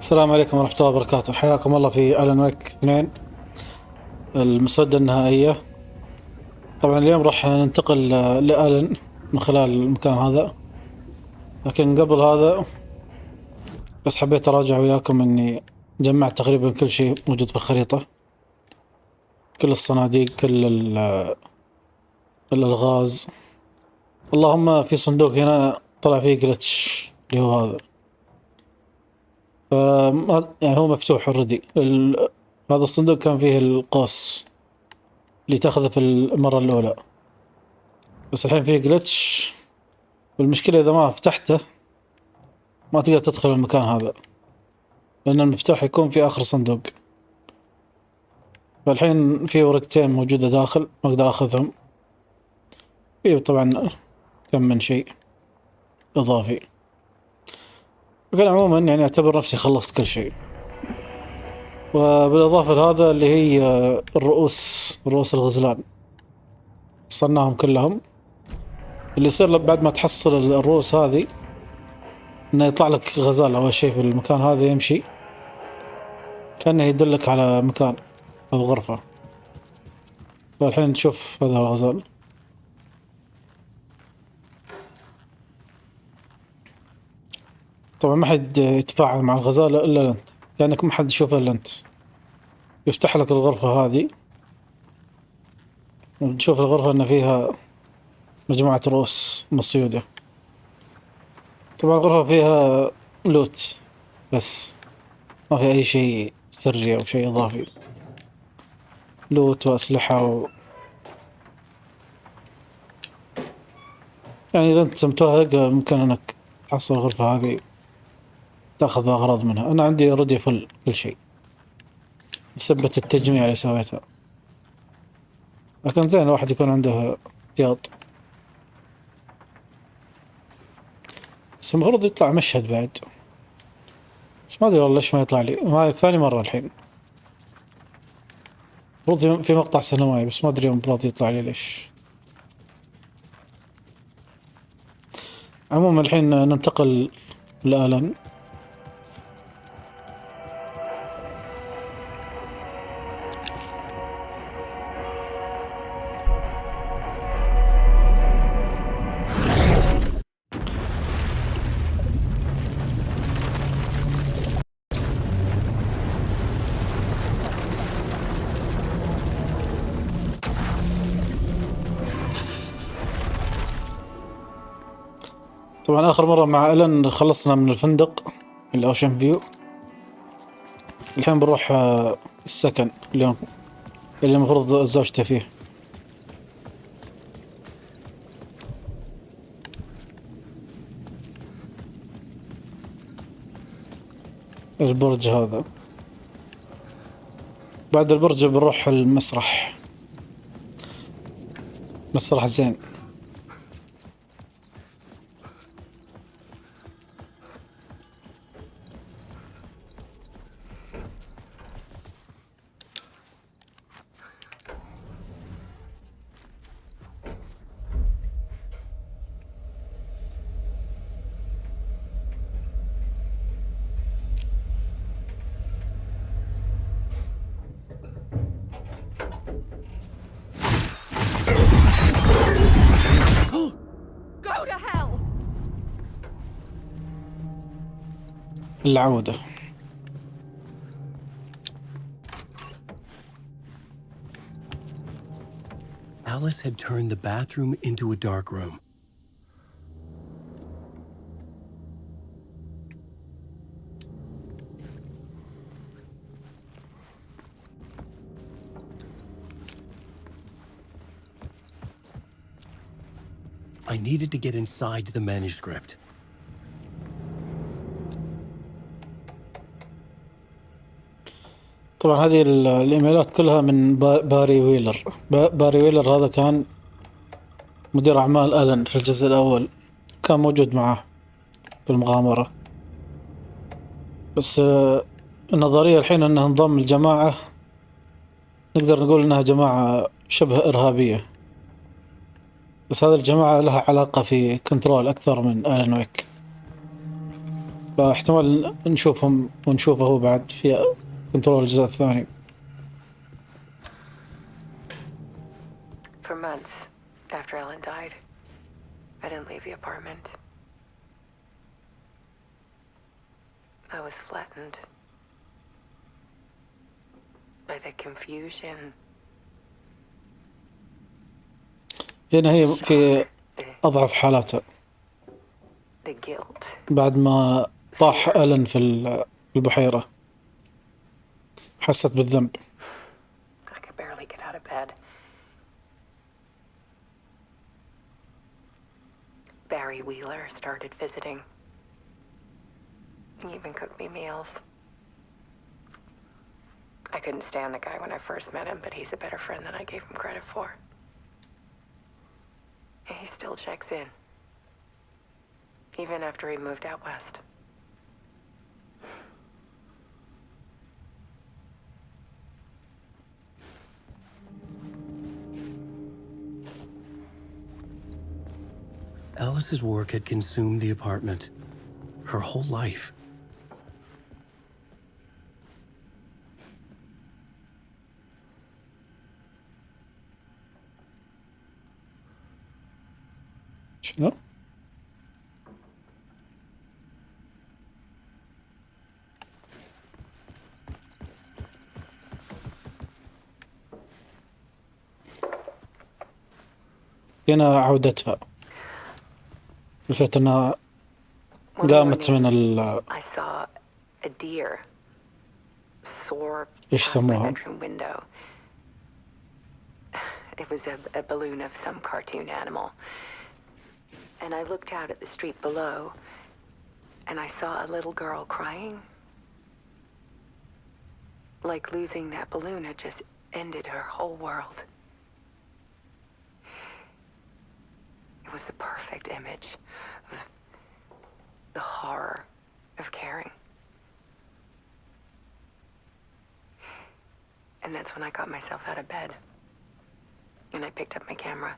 السلام عليكم ورحمة الله وبركاته. حياكم الله في آلان 2، المسودة النهائية. طبعا اليوم راح ننتقل لآلان من خلال المكان هذا، لكن قبل هذا بس حبيت أراجع وياكم إني جمعت تقريبا كل شيء موجود في الخريطة، كل الصناديق، كل الألغاز. اللهم في صندوق هنا طلع فيه جلتش اللي هو هذا، يعني هو مفتوح اوريدي. هذا الصندوق كان فيه القوس اللي تاخذه في المرة الأولى، بس الحين فيه جلتش، والمشكلة إذا ما فتحته ما تقدر تدخل المكان هذا، لأن المفتاح يكون في آخر صندوق. فالحين في ورقتين موجودة داخل ما أقدر أخذهم، فيه طبعا كم من شيء إضافي، لكن عموما يعني أعتبر نفسي خلصت كل شيء. وبالإضافة لهذا اللي هي رؤوس الغزلان صناهم كلهم. اللي يصير بعد ما تحصل الرؤوس هذه انه يطلع لك غزال اول شيء في المكان هذا يمشي، كأنه يدلك على مكان او غرفة. فالحين نشوف هذا الغزال. طبعا ما حد يتفاعل مع الغزالة الا انت، كأنك ما حد يشوفه الا انت. يفتح لك الغرفة هذه ونشوف الغرفة ان فيها مجموعة رؤوس مسودة. طبعا الغرفة فيها لوت بس ما في اي شيء سري او شيء اضافي، لوت واسلحة يعني اذا انت متوهق ممكن انك تحصل الغرفة هذه تاخذ اغراض منها. انا عندي اوريدي فل كل شيء بسبة التجميع اللي سويتها، لكن زين الواحد يكون عنده احتياط. بس المفروض يطلع مشهد بعد، بس ما ادري والله ليش ما يطلع لي. هاي ثاني مرة الحين، المفروض في مقطع سينمائي بس ما ادري يوم براضي يطلع لي ليش. عموما الحين ننتقل لآلان. طبعا آخر مرة مع آلان خلصنا من الفندق الأوشن فيو. الحين بنروح السكن اليوم اللي المفروض زوجته فيه. البرج هذا، بعد البرج بنروح المسرح، مسرح زين. العودة. Alice had turned the bathroom into a dark room. I needed to get inside the manuscript. طبعا هذه الإيميلات كلها من باري ويلر. باري ويلر هذا كان مدير أعمال آلان في الجزء الأول، كان موجود معه في المغامرة. بس النظرية الحين أنه انضم الجماعة، نقدر نقول أنها جماعة شبه إرهابية، بس هذه الجماعة لها علاقة في كنترول أكثر من آلان ويك. فاحتمال نشوفهم ونشوفه هو بعد في كنترول الجزء الثاني. For months after Ellen died, I didn't leave the apartment. I was flattened by the confusion. هنا هي في أضعف حالاتها The guilt. بعد ما طاح آلان في البحيرة حست بالذنب. I could barely get out of bed. Barry Wheeler started visiting. He even cooked me meals. I couldn't stand the guy when I first met him, but he's a better friend than I gave him credit for. And he still checks in, even after he moved out west. Alice's work had consumed the apartment, her whole life. شنو؟ هنا عودتها، عرفت انها قامت من I saw a deer soar إيش past my سموها؟ bedroom window. It was a balloon of some cartoon animal. And I looked out at the street below, and I saw a little girl crying. Like losing that balloon had just ended her whole world. It was the perfect image of the horror of caring. And that's when I got myself out of bed. And I picked up my camera.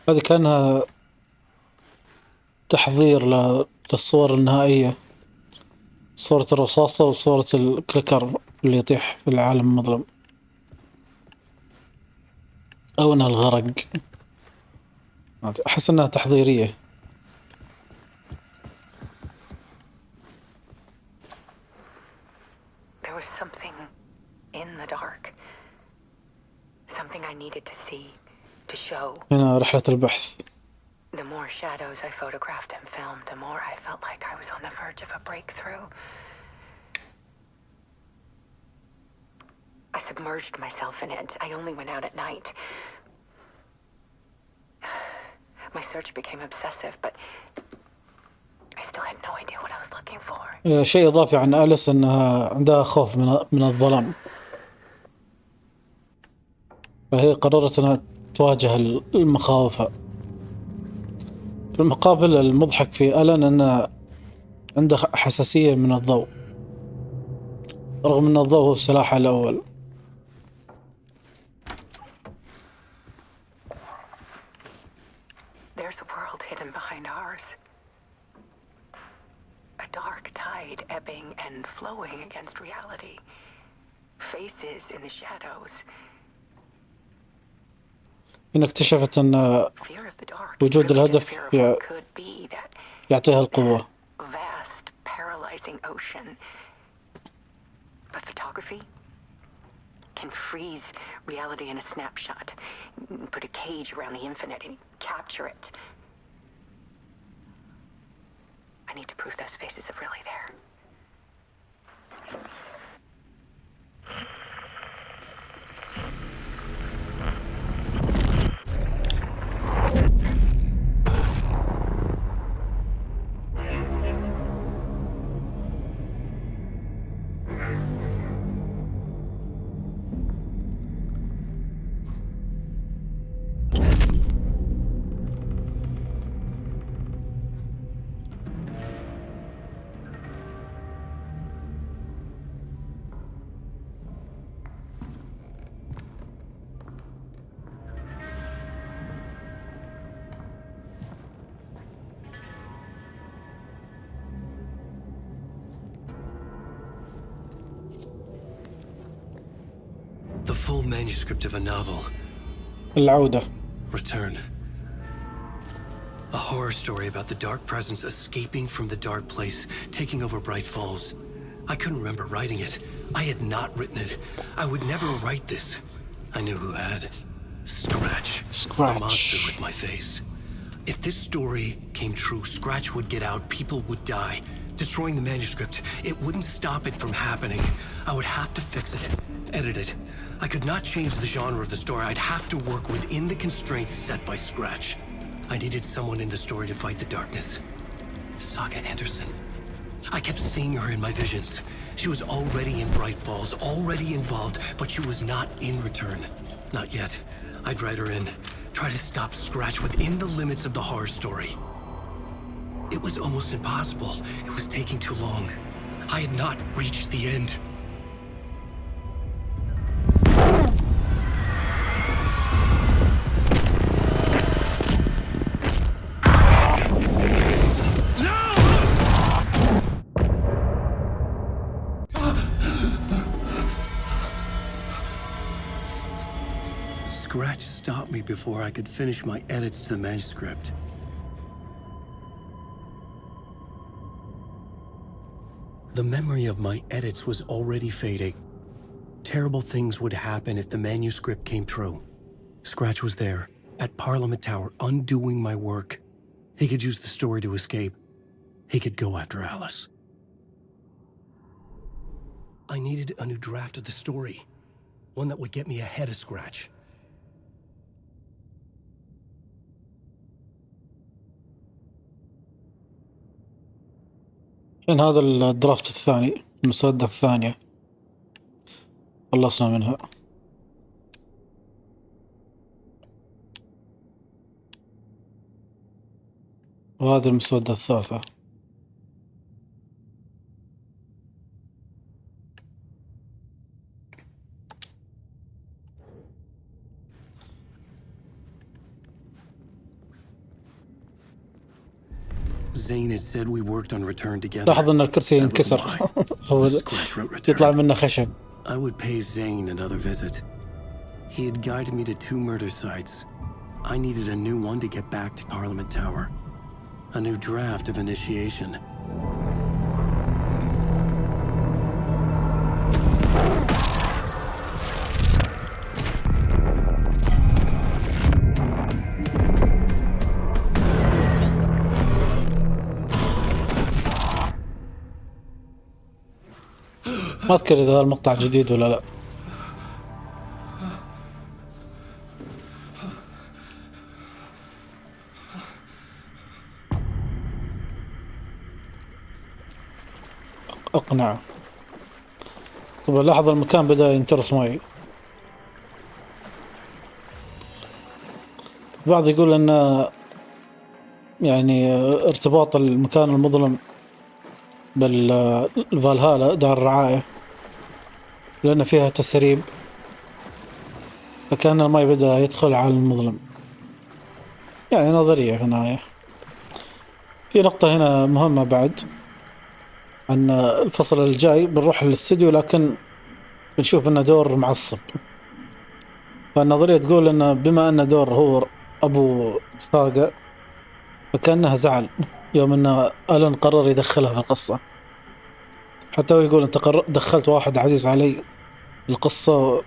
هذه كانها تحضير للصور النهائية، صورة الرصاصة وصورة الكليكر اللي يطيح في العالم المظلم، أو أنها الغرق. أحس أنها تحضيرية. There was something in the dark. Something I needed to see, to show. هنا رحلة البحث. The more shadows I photographed and filmed, the more I felt like I was on the verge of a breakthrough. I submerged myself in it. I only went out at night. My search became obsessive, but I still had no idea what I was looking for. شيء إضافي عن أليس أنها عندها خوف من الظلام، فهي قررت أنها تواجه المخاوف. في المقابل المضحك في آلان أنه عنده حساسية من الضوء، رغم أن الضوء هو سلاحه الأول. There's a world hidden behind ours. A dark tide ebbing and flowing against reality. Faces in the shadows. إن اكتشفت أن Fear of the dark. وجود Really just الهدف fear of what could be, that يعطيها القوة. vast, paralyzing ocean. But photography can freeze reality in a snapshot. Put a cage around the infinite and capture it. I need to prove those faces are really there. The full manuscript of a novel. العودة. Return. A horror story about the dark presence escaping from the dark place, taking over Bright Falls. I couldn't remember writing it. I had not written it. I would never write this. I knew who had. Scratch. Scratch. A monster with my face. If this story came true, Scratch would get out, people would die. Destroying the manuscript, it wouldn't stop it from happening. I would have to fix it, edit it. I could not change the genre of the story. I'd have to work within the constraints set by Scratch. I needed someone in the story to fight the darkness. Saaga Anderson. I kept seeing her in my visions. She was already in Bright Falls, already involved, but she was not in Return. Not yet. I'd write her in, try to stop Scratch within the limits of the horror story. It was almost impossible. It was taking too long. I had not reached the end. Scratch stopped me before I could finish my edits to the manuscript. The memory of my edits was already fading. Terrible things would happen if the manuscript came true. Scratch was there, at Parliament Tower, undoing my work. He could use the story to escape. He could go after Alice. I needed a new draft of the story. One that would get me ahead of Scratch. الحين هذا الدرافت الثاني، المسودة الثانية خلصنا منها. وهذه المسودة الثالثة. Zane had said we worked on Return together. لاحظ ان الكرسي ينكسر او يطلع منه خشب. I would pay Zane another visit. He had guided me to 2 murder sites. I needed a new one to get back to Parliament Tower. A new draft of initiation. ما أذكر إذا المقطع جديد ولا لا. أقنع. طبعا لاحظ المكان بدأ ينترس ماي. بعض يقول أن يعني ارتباط المكان المظلم بالفالهالا دار الرعاية لأن فيها تسريب، فكان الماء بدأ يدخل على المظلم. يعني نظرية في النهاية. في نقطة هنا مهمة بعد، أن الفصل الجاي بنروح للاستديو لكن بنشوف أنه دور معصب. فالنظرية تقول أن بما أن دور هو أبو ساقا فكأنها زعل يوم أن آلان قرر يدخلها في القصة. حتى هو يقول أنت دخلت واحد عزيز علي القصة،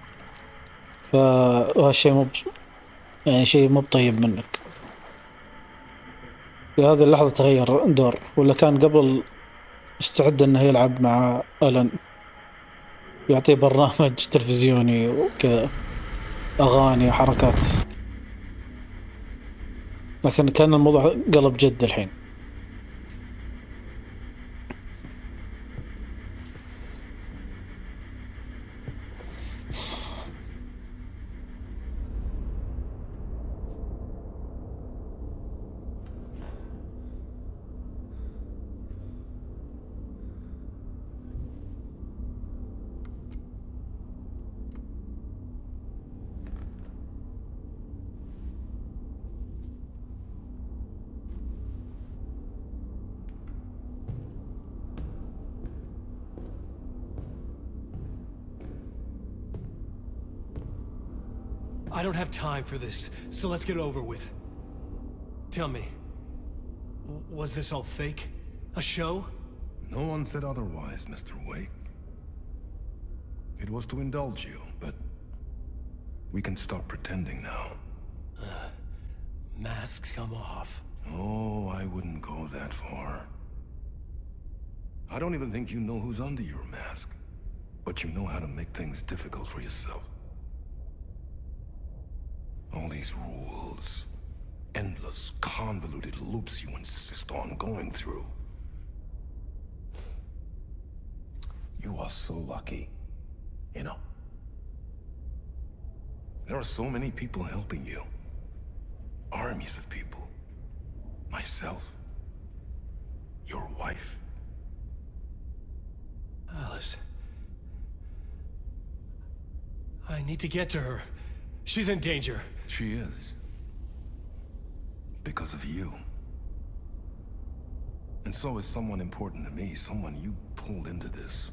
فهالشيء يعني شيء مو طيب منك. في هذه اللحظة تغير دور، ولا كان قبل استعد أنه يلعب مع آلان، يعطيه برنامج تلفزيوني وكذا، أغاني وحركات، لكن كان الموضوع قلب جد الحين. I don't have time for this, so let's get it over with. Tell me, was this all fake? A show? No one said otherwise, Mr. Wake. It was to indulge you, but we can stop pretending now. Masks come off. Oh, I wouldn't go that far. I don't even think you know who's under your mask, but you know how to make things difficult for yourself. All these rules, endless, convoluted loops you insist on going through. You are so lucky, you know. There are so many people helping you. Armies of people. Myself. Your wife. Alice. I need to get to her. She's in danger. She is. Because of you. And so is someone important to me, someone you pulled into this.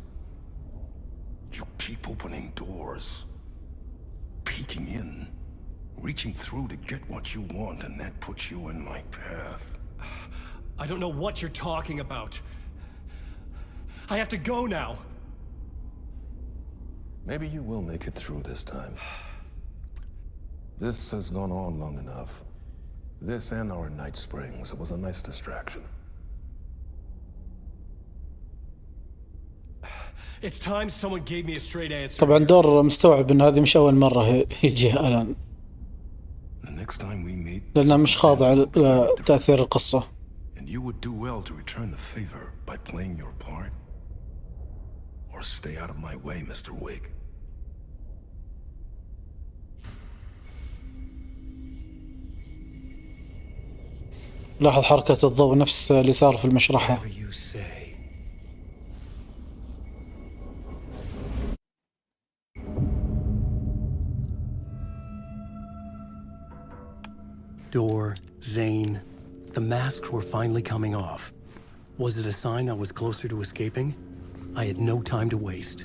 You keep opening doors. Peeking in. Reaching through to get what you want, and that puts you in my path. I don't know what you're talking about. I have to go now. Maybe you will make it through this time. This has gone on long enough. This and our night springs. It was a nice distraction. It's time someone gave me a straight answer. طبعا دور مستوعب ان هذه مش اول مرة يجي آلان، The next time we meet, لانه مش خاضع لتأثير القصة. and you would do well to return the favor by playing your part. Or stay out of my way, Mr. Wig. لاحظ حركة الضوء نفس اللي صار في المشرحة. Whatever you say. Door, Zane. The masks were finally coming off. Was it a sign I was closer to escaping? I had no time to waste.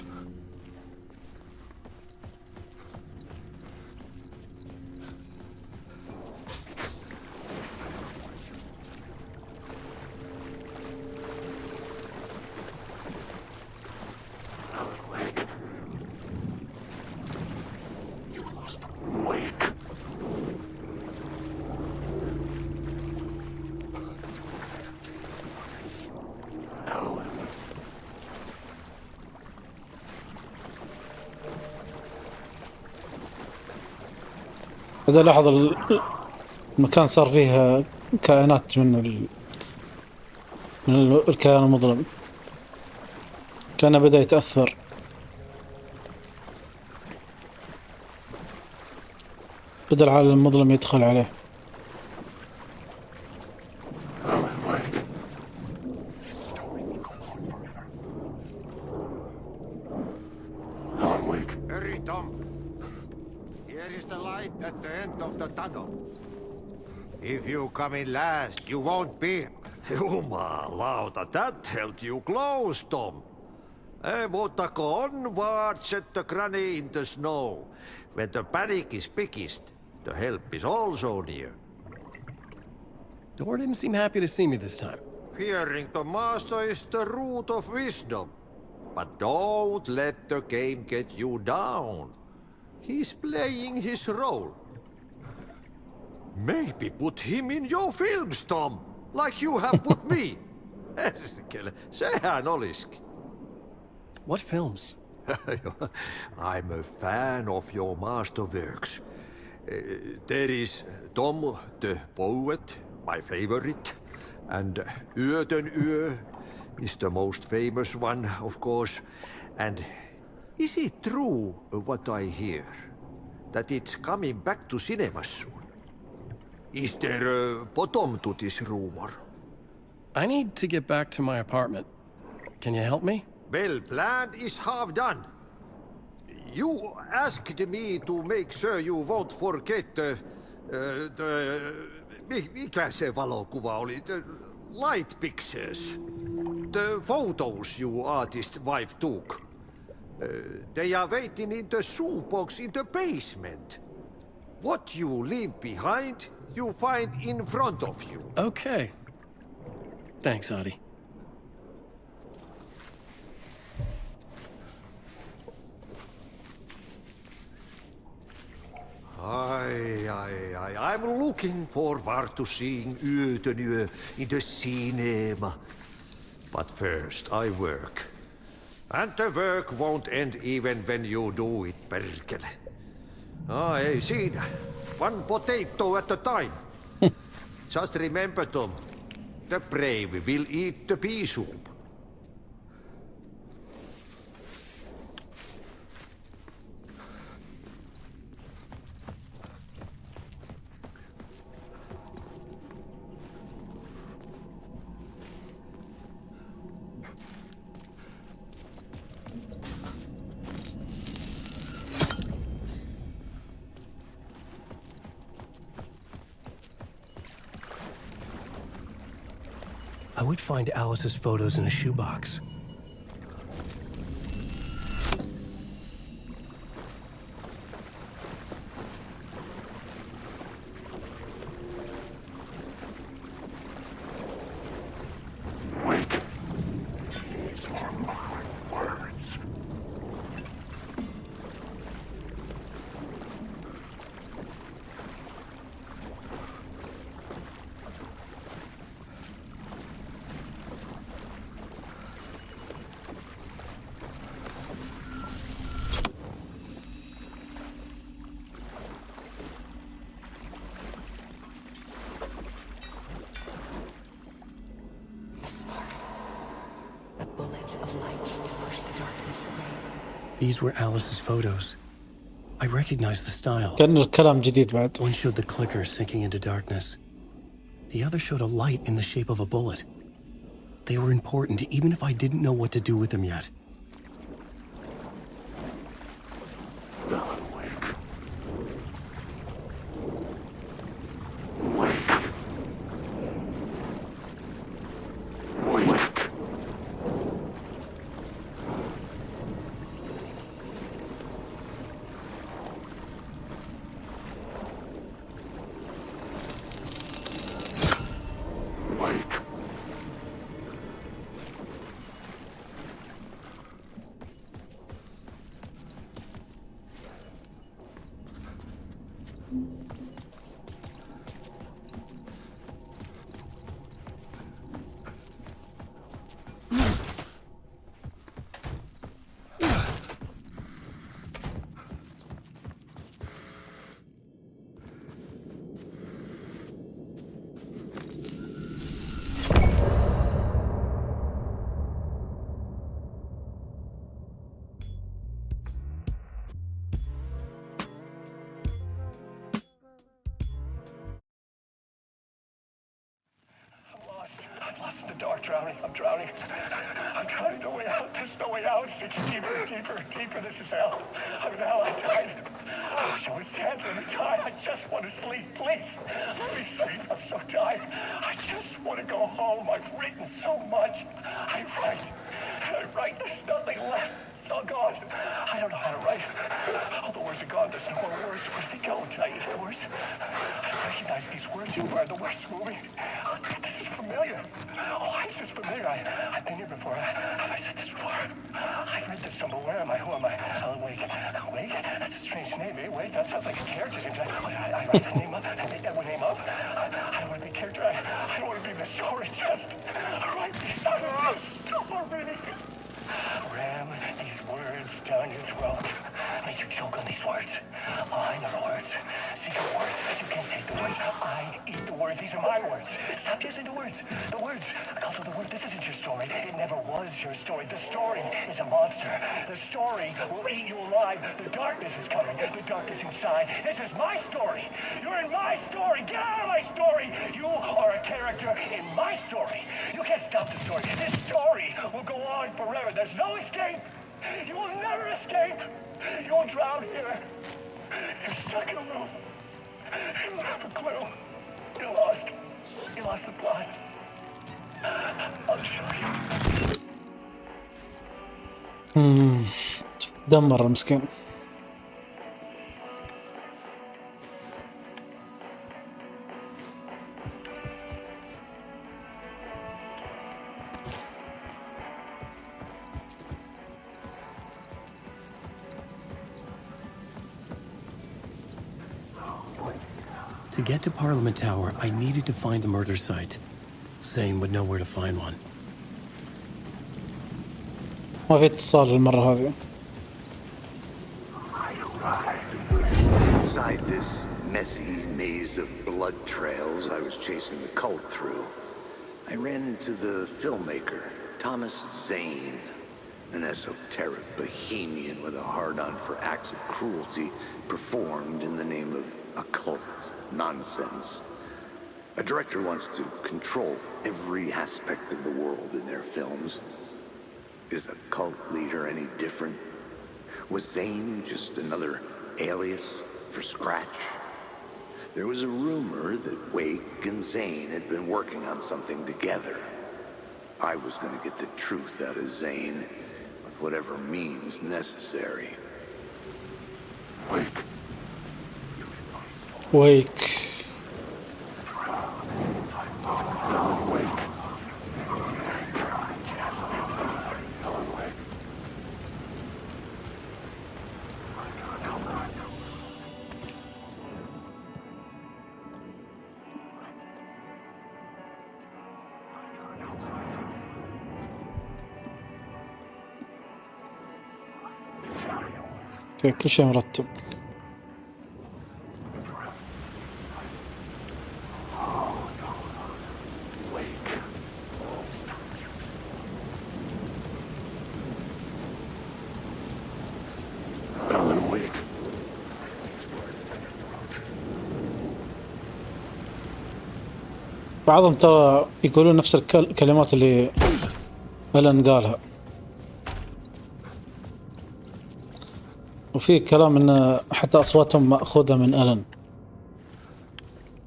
إذا لاحظ المكان صار فيه كائنات من الكيان المظلم، كان بدأ يتأثر. بدأ العالم المظلم يدخل عليه. Hurry, Tom. Here is the light at the end of the tunnel. If you come in last, you won't beam. Jumalauta, that held you close, Tom. Mutta onward, set the granny in the snow. When the panic is biggest, the help is also near. Door didn't seem happy to see me this time. Fearing the master is the root of wisdom. But don't let the game get you down. He's playing his role. Maybe put him in your films, Tom, like you have put me. Sehän olisikin. What films? I'm a fan of your masterworks. There is Tom the Poet, my favorite, and Öden Ö is the most famous one, of course. And is it true what I hear, that it's coming back to cinemas soon? Is there a bottom to this rumor? I need to get back to my apartment. Can you help me? Well, plan is half done. You asked me to make sure you won't forget mikä se valokuva oli? The light pictures. The photos you artist wife took. They are waiting in the shoebox in the basement. What you leave behind, you find in front of you. Okay. Thanks, Adi. I'm looking forward to seeing Utenö in the cinema. But first, I work. And the work won't end even when you do it, perkele. Ei siinä. One potato at a time. Just remember, Tom. The brave will eat the pea soup. I would find Alice's photos in a shoebox. Wake. These are my words. A bullet of light to push the darkness away. These were Alice's photos. I recognized the style. كأن الكلام جديد بعد. One showed the clicker sinking into darkness. The other showed a light in the shape of a bullet. They were important even if I didn't know what to do with them yet. Alan, wake. Wake. Wake. Wake. I'm lost in the dark, drowning. I'm drowning. I'm drowning. No way out. There's no way out. It's deeper, deeper, deeper. This is hell. I'm in hell. I died. I wish I was dead. Let me die. I just want to sleep, please. Let me sleep. I'm so tired. I just want to go home. I've written so much. I write. And I write. There's nothing left. It's all gone. I don't know how to write. All the words are gone. There's no more words. Where do they go? Did I eat the words? I don't recognize these words. Who are the words moving? Oh, this is familiar. Oh, why is this familiar? I've been here before. Have I said this before? I've read this somewhere. Where am I? Who am I? Alan Wake. Wake? That's a strange name, eh? Wake? That sounds like a character's name. I write that name up. I make that one name up. I don't want to be a character. I don't want to be the story. Just write these story. Ram these words down your throat. Make you choke on these words. Oh, I know the words. Secret words. You can't take the words. I eat the words. These are my words. Stop using the words. The words. I call it the word. This isn't your story. It never was your story. The story is a monster. The story will eat you alive. The darkness is coming. The darkness inside. This is my story. You're in my story. Get out of my story. You are a character in my story. You can't stop the story. This story will go on forever. There's no escape. You will never escape. You will drown here. You're stuck in a room. You don't have a clue. You're lost. You lost the plot. I'll show you. دمر المسكين. To get to Parliament Tower, I needed to find the murder site. Zane would know where to find one. ما في اتصال المرة هذه. Inside this messy maze of blood trails I was chasing the cult through, I ran into the filmmaker, Thomas Zane, an esoteric bohemian with a hard-on for acts of cruelty performed in the name of occult nonsense. A director wants to control every aspect of the world in their films. Is a cult leader any different? Was Zane just another alias for Scratch? There was a rumor that Wake and Zane had been working on something together. I was going to get the truth out of Zane with whatever means necessary. Wake. ويك. كل شيء مرتب. بعضهم ترى يقولون نفس الكلمات اللي آلان قالها، وفي كلام ان حتى اصواتهم ماخوذه من آلان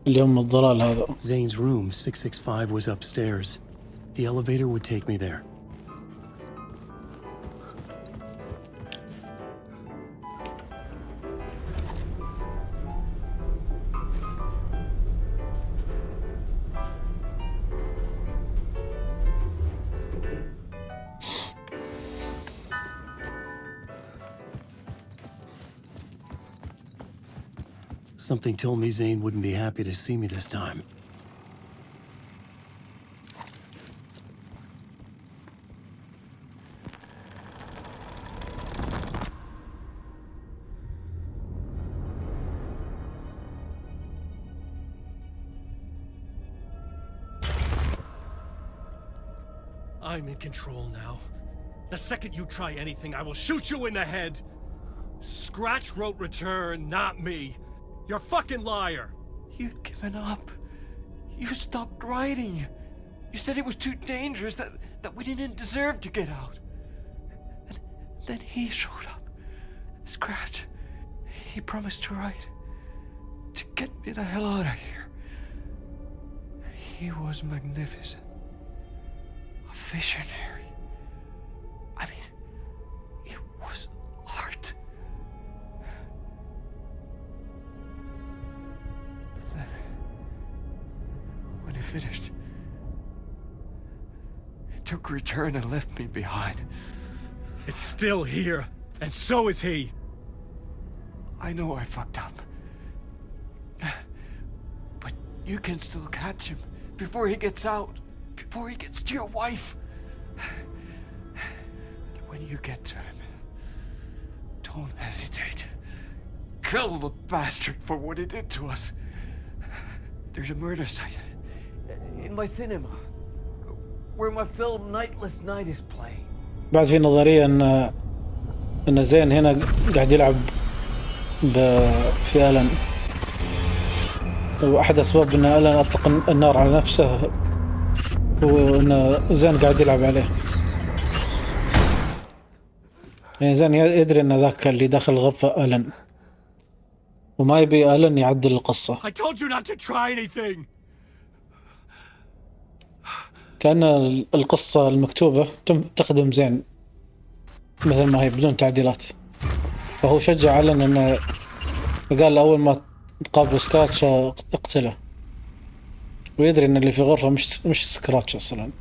اللي هم الضلال هذا. Zane's room 665 was upstairs. The elevator would take me there. Something told me Zane wouldn't be happy to see me this time. I'm in control now. The second you try anything, I will shoot you in the head. Scratch wrote return, not me. You're a fucking liar. You'd given up. You stopped writing. You said it was too dangerous, that we didn't deserve to get out. And then he showed up. Scratch. He promised to write. To get me the hell out of here. He was magnificent. A visionary. I mean, it was art. But then, when he finished, he took a return and left me behind. It's still here, and so is he. I know I fucked up. But you can still catch him before he gets out. Before he gets to your wife. And when you get to him, don't hesitate. Kill the bastard for what he did to us. There's a murder site in my cinema where my film Nightless Night is playing. بعد في نظرية ان زين هنا قاعد يلعب في آلان، واحد اسباب ان آلان اطلق النار على نفسه وان زين قاعد يلعب عليه. يعني زين يدري ان ذاك اللي داخل الغرفة آلان، وما يبي آلان يعدل القصة. I told you not to try anything. كأن القصة المكتوبة تخدم زين مثل ما هي بدون تعديلات، فهو شجع آلان انه قال اول ما تقابل سكراتش اقتله، ويدري ان اللي في الغرفة مش سكراتش اصلا.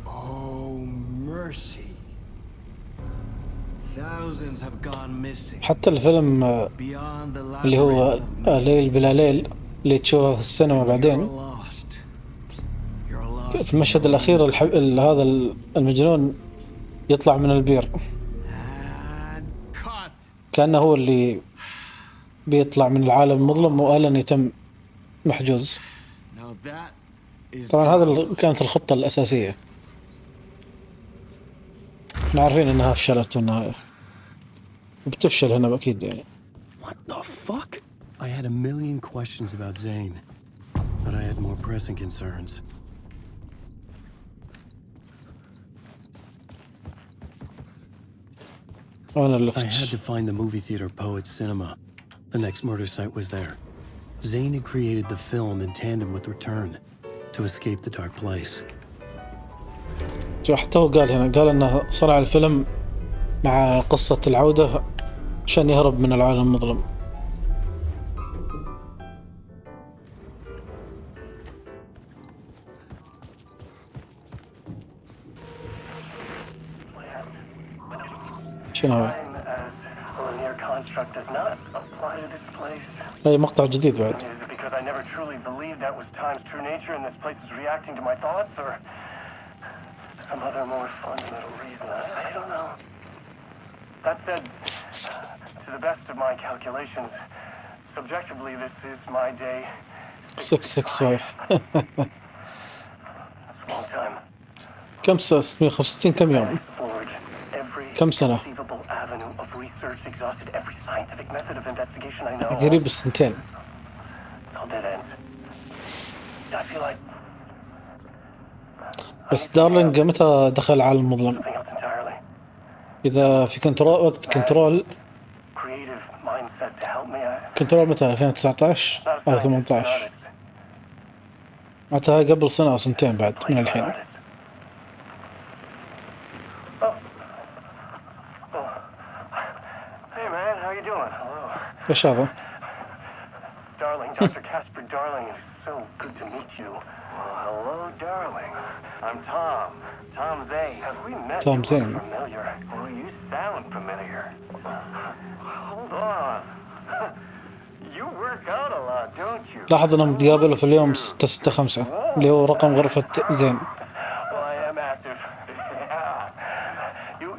Oh, mercy. حتى الفيلم اللي هو ليل بلا ليل اللي تشوفه في السينما بعدين، في المشهد الأخير هذا المجنون يطلع من البير، كأنه هو اللي بيطلع من العالم المظلم وآلان يتم محجوز. طبعا هذا كانت الخطة الأساسية، احنا عارفين انها فشلت النهاية وبتفشل هنا أكيد يعني. What the fuck? I had a million questions about Zane, but I had more pressing concerns. I had to find the movie theater Poet Cinema. The next murder site was there. Zane had created the film in tandem with Return to escape the dark place. حتى هو قال هنا، قال انه صنع الفيلم مع قصة العودة عشان يهرب من العالم المظلم. شنو هو؟ أي مقطع جديد بعد. Some other more fundamental reason. I don't know. That said, to the best of my calculations, subjectively this is my day 665. That's a long time. كم 665 كم يوم؟ كم سنة؟ قريب السنتين. بس دارلينج متى دخل العالم المظلم؟ إذا في كنترول، وقت كنترول متى 2019 أو 18؟ معناتها قبل سنة أو سنتين بعد من الحين. إيش هذا؟ Darling, Dr. Casper Darling, it is so good to meet you. Hello, darling. I'm Tom. Tom Zane. Have we met? Tom you Zane. Familiar. Well, you sound familiar. Hold on. You work out a lot, don't you? لاحظ انهم تقابلوا في اليوم 665 اللي هو رقم غرفة زين. Well, I am active. Yeah.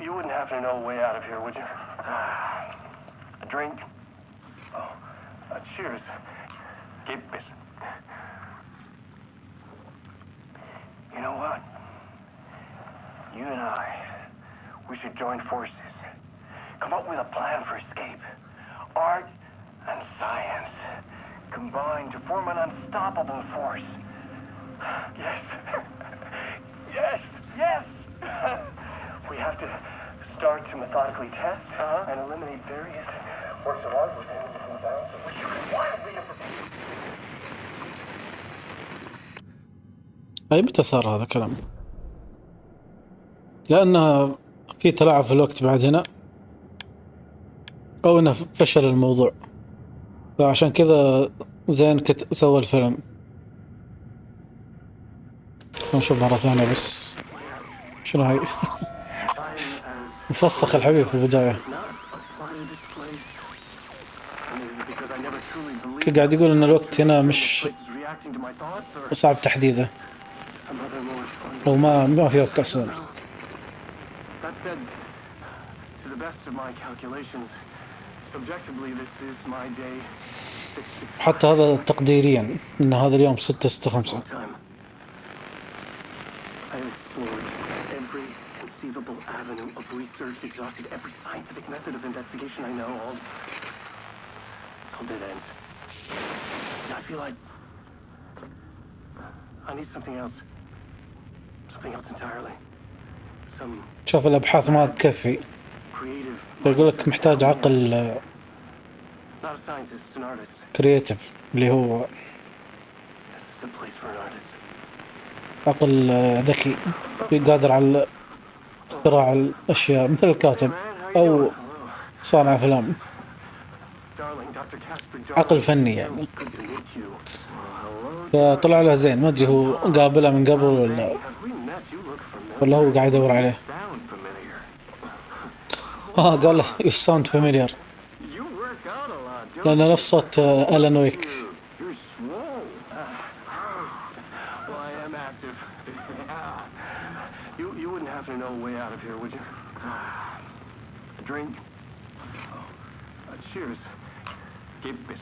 You wouldn't happen to know a way out of here, would you? A drink? Oh, cheers. Keep it. You know what? You and we should join forces. Come up with a plan for escape. Art and science combine to form an unstoppable force. Yes. Yes. Yes. We have to start to methodically test and eliminate various works of art within the bounds of which you can wildly أي متى صار هذا الكلام؟ لأن في تلاعب في الوقت بعد هنا، أو إنه فشل الموضوع، فعشان كذا زين سوى الفيلم. نشوف مرة ثانية بس شنو هاي. مفسخ الحبيب في البداية، قاعد يقول إن الوقت هنا مش صعب تحديده، أو ما في وقت أصلا. حتى هذا تقديريا إن هذا اليوم 6/5. شوف الأبحاث ما تكفي، يقول لك محتاج عقل كرياتيف، اللي هو عقل ذكي قادر على اختراع الأشياء، مثل الكاتب أو صانع أفلام، عقل فني يعني. فطلع له زين، ما أدري هو قابله من قبل ولا هو قاعد يدور عليه. قال له you sound familiar. You work out a lot, don't لأنه نفس صوت آلان ويك. You're swole. Well, I am active. You wouldn't happen to know a way out of here, would you? A drink? Cheers. Keep it.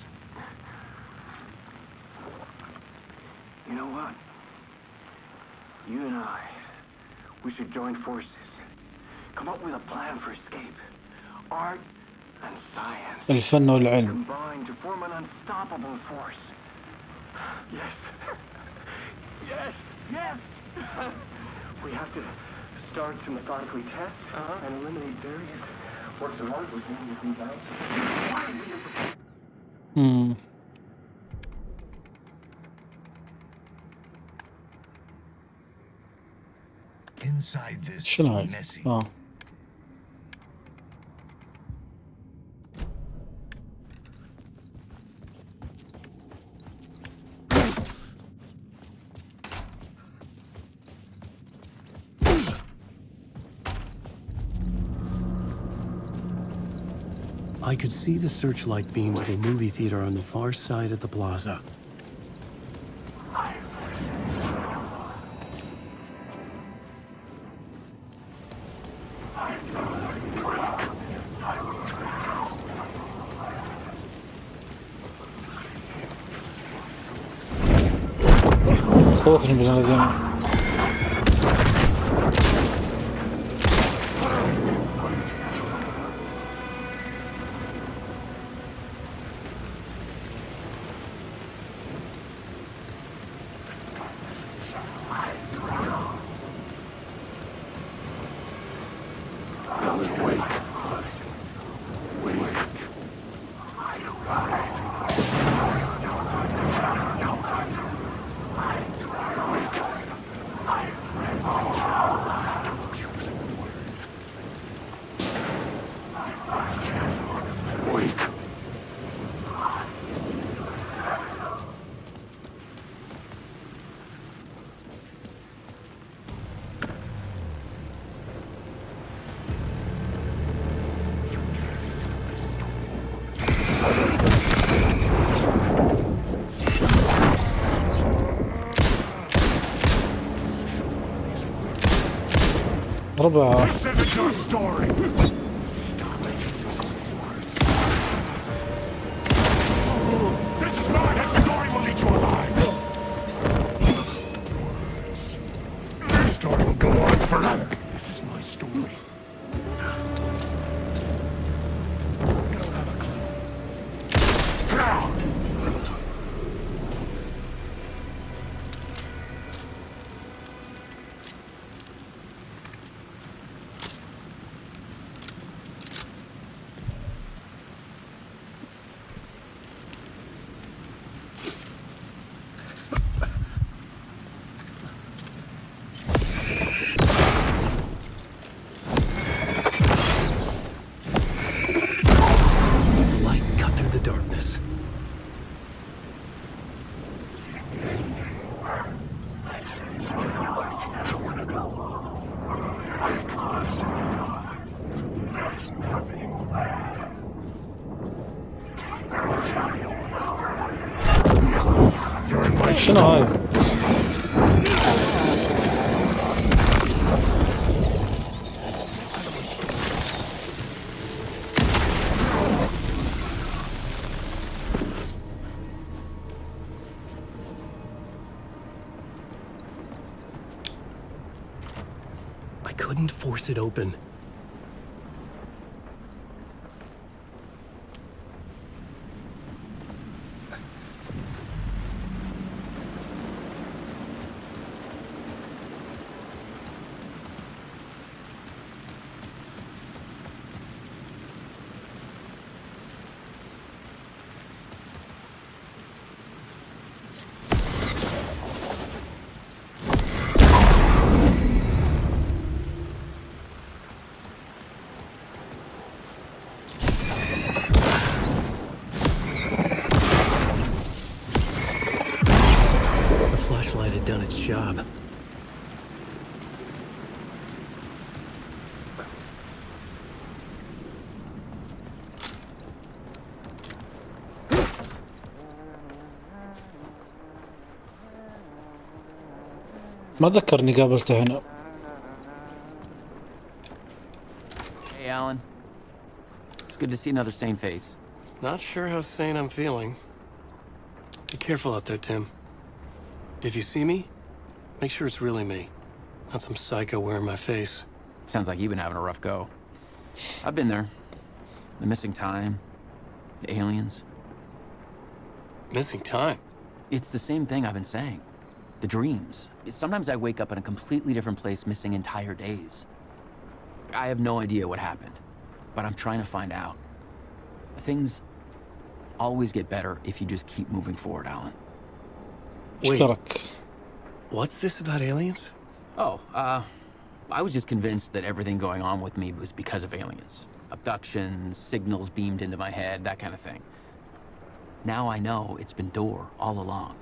You know what? You and we should join forces. Come up with a plan for escape. Art and science. الفن والعلم. Combine to form an unstoppable force. Yes. Yes. Yes. We have to start to methodically test and eliminate various works of art within these out. Inside this شنو هاي؟ messy. I could see the searchlight beams of the movie theater on the far side of the plaza. خوفني من الذين. ربع. This isn't your story. This is not a story will lead you alive. This story will go on forever. This is my story. You don't have a clue. شنو هاي؟ I couldn't force it open. Had done its job. ما أتذكر إني قابلته هنا. Hey, Alan. It's good to see another sane face. Not sure how sane I'm feeling. Be careful out there, Tim. If you see me, make sure it's really me, not some psycho wearing my face. Sounds like you've been having a rough go. I've been there. The missing time, the aliens. Missing time? It's the same thing I've been saying. The dreams. Sometimes I wake up in a completely different place, missing entire days. I have no idea what happened, but I'm trying to find out. Things always get better if you just keep moving forward, Alan. Wait, أشكرك. what's this about aliens? Oh, I was just convinced that everything going on with me was because of aliens. Abductions, signals beamed into my head, that kind of thing. Now I know it's been Door all along.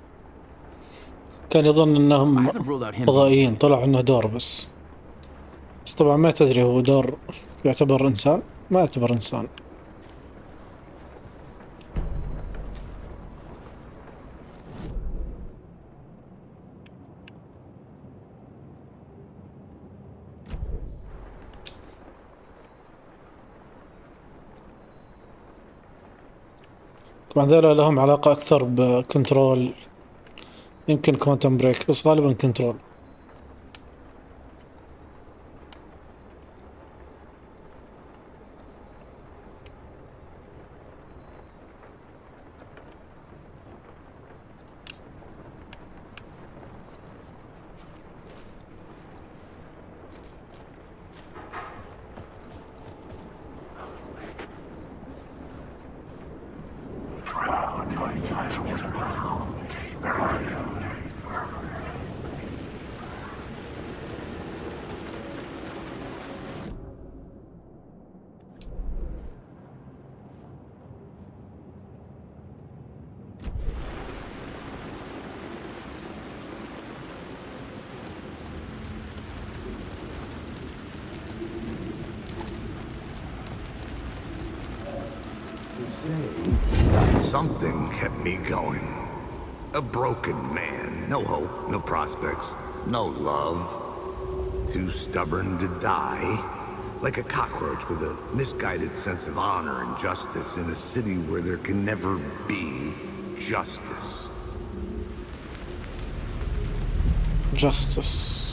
كان يظن I إنهم haven't ruled out him. فضائيين، طلع إنه دور بس طبعا ما تدري هو دور يعتبر إنسان، ما يعتبر إنسان. طبعا ذولا لهم علاقة أكثر بكنترول، يمكن كوانتم بريك، بس غالبا كنترول. Something kept me going. A broken man. No hope, no prospects, no love. Too stubborn to die. Like a cockroach with a misguided sense of honor and justice in a city where there can never be justice. Justice.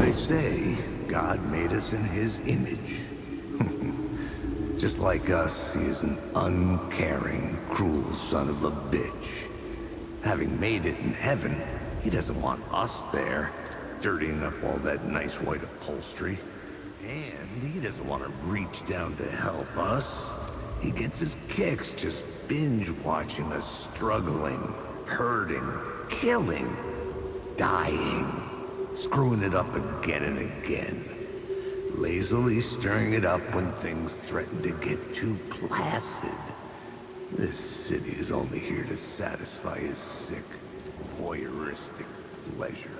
They say God made us in his image. Just like us, he is an uncaring, cruel son of a bitch. Having made it in heaven, he doesn't want us there, dirtying up all that nice white upholstery. And he doesn't want to reach down to help us. He gets his kicks just binge-watching us struggling, hurting, killing, dying, screwing it up again and again. Lazily stirring it up when things threaten to get too placid. This city is only here to satisfy his sick, voyeuristic pleasure.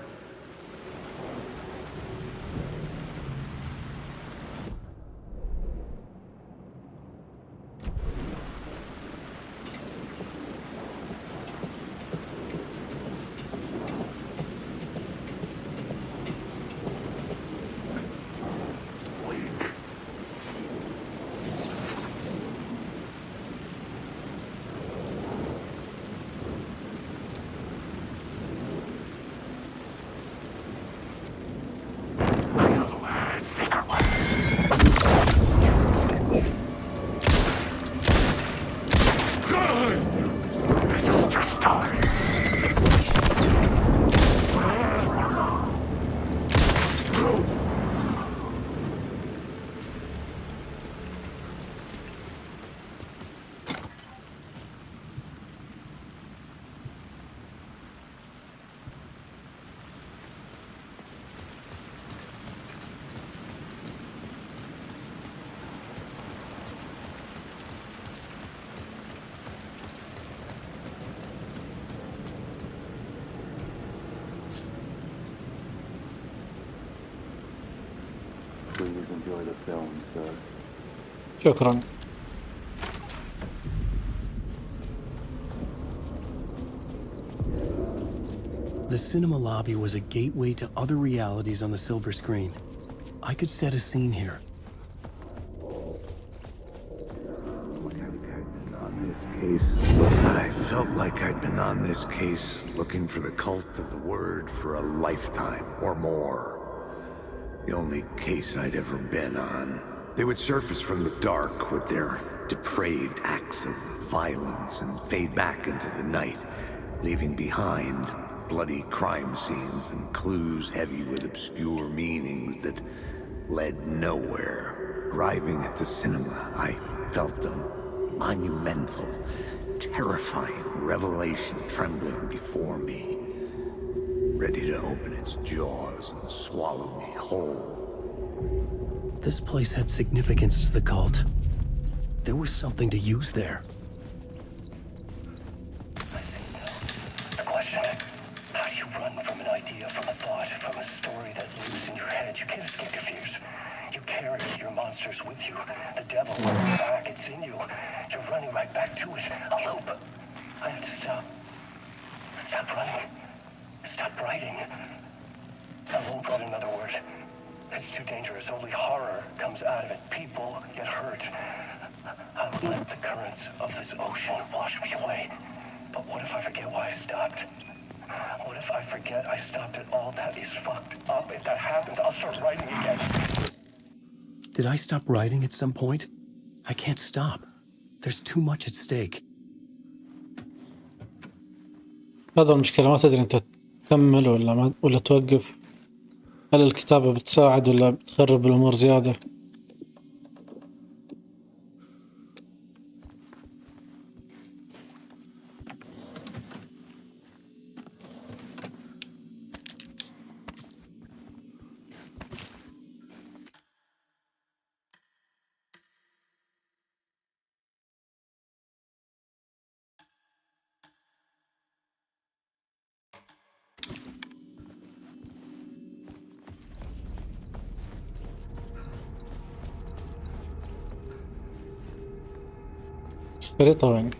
please enjoy the film, sir. شكرا. The cinema lobby was a gateway to other realities on the silver screen. I could set a scene here. I felt like I'd been on this case looking for the cult of the word for a lifetime or more. The only case I'd ever been on. They would surface from the dark with their depraved acts of violence and fade back into the night, leaving behind bloody crime scenes and clues heavy with obscure meanings that led nowhere. Arriving at the cinema, I felt a monumental, terrifying revelation trembling before me, ready to open its jaws and swallow me whole. This place had significance to the cult. There was something to use there. The question, how do you run from an idea, from a thought, from a story that lives in your head? You can't escape your fears. You carry your monsters with you. The devil lurks back, it's in you. You're running right back to it. A loop. I have to stop. Stop running. Stop writing. I won't put another word. It's too dangerous. Only horror comes out of it. People get hurt. I would let the currents of this ocean wash me away. But what if I forget why I stopped? What if I forget I stopped at all? That is fucked up. If that happens, I'll start writing again. Did I stop writing at some point? I can't stop. There's too much at stake. هذا المشكلة، ما تدري أنت تكمل ولا توقف. هل الكتابة بتساعد ولا بتخرب الأمور زيادة؟ خريطة وين؟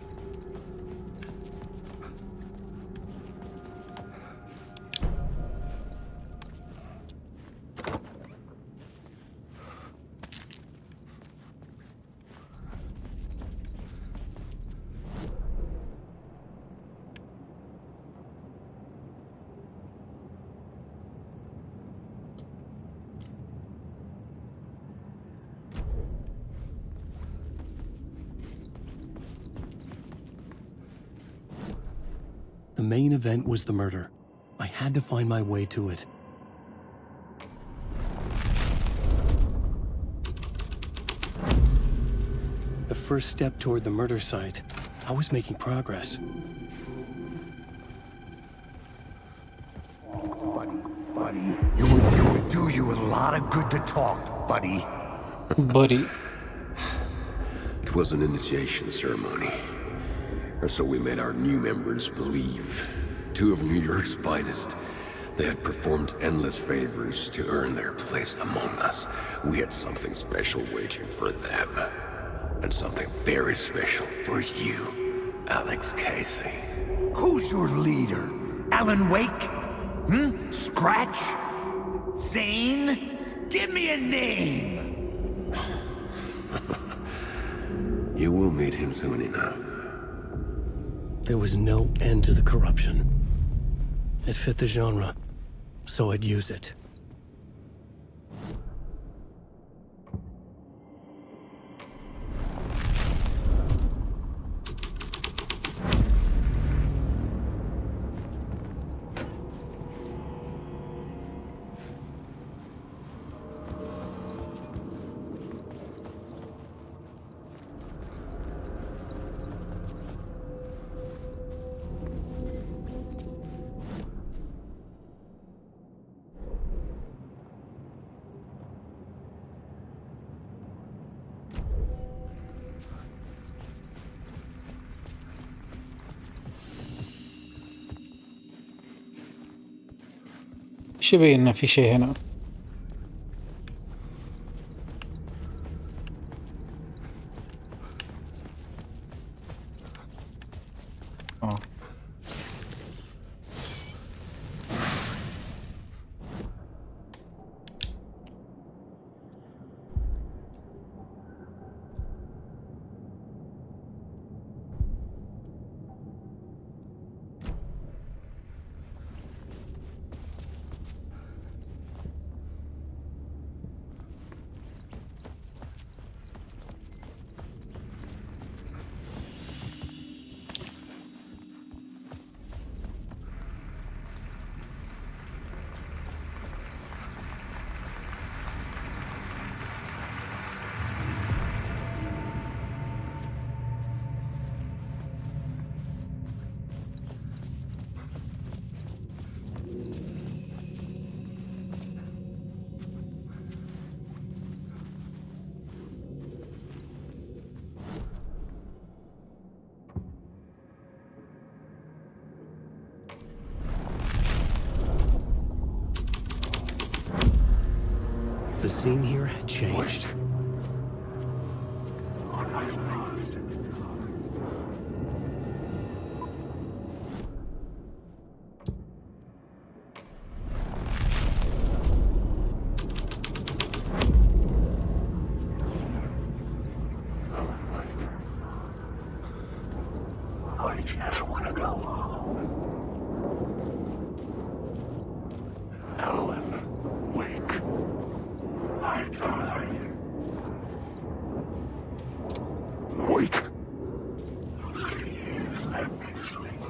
The main event was the murder. I had to find my way to it. The first step toward the murder site. I was making progress. Buddy, it would do you a lot of good to talk, buddy. Buddy. It was an initiation ceremony. Or so we made our new members believe. Two of New York's finest. They had performed endless favors to earn their place among us. We had something special waiting for them. And something very special for you, Alex Casey. Who's your leader? Alan Wake? Scratch? Zane? Give me a name! You will meet him soon enough. There was no end to the corruption. It fit the genre, so I'd use it. شبيه إن في شيء هنا. It changed. I just want to go home. Alan, wake. I died. Wake. Please let me sleep.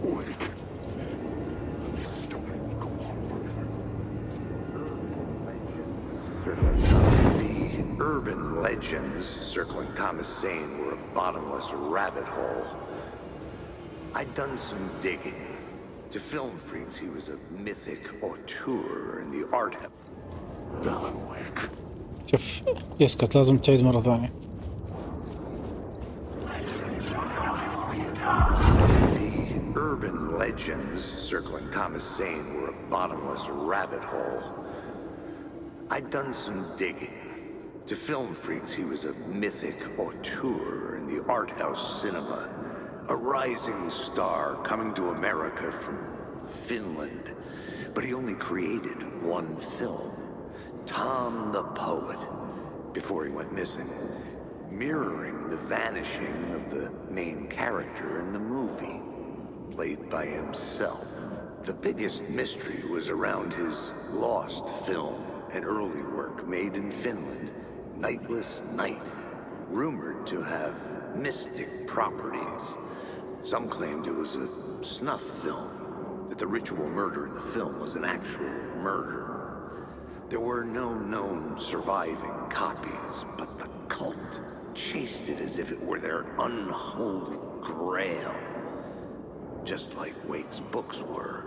Wake. This story will go on forever. The urban legends circling Thomas Zane were a bottomless rabbit hole. I'd done some digging. To film freaks, he was a mythic auteur in the art. Alan, wake. شوف يسكت، لازم تعيد مرة ثانية. The urban legends circling Thomas Zane were a bottomless rabbit hole. I'd done some digging. To film freaks, he was a mythic auteur in the art house cinema. A rising star coming to America from Finland. But he only created one film, Tom the Poet, before he went missing, mirroring the vanishing of the main character in the movie, played by himself. The biggest mystery was around his lost film, an early work made in Finland, Nightless Night, rumored to have mystic properties. Some claimed it was a snuff film, that the ritual murder in the film was an actual murder. There were no known surviving copies, but the cult chased it as if it were their unholy grail, just like Wake's books were.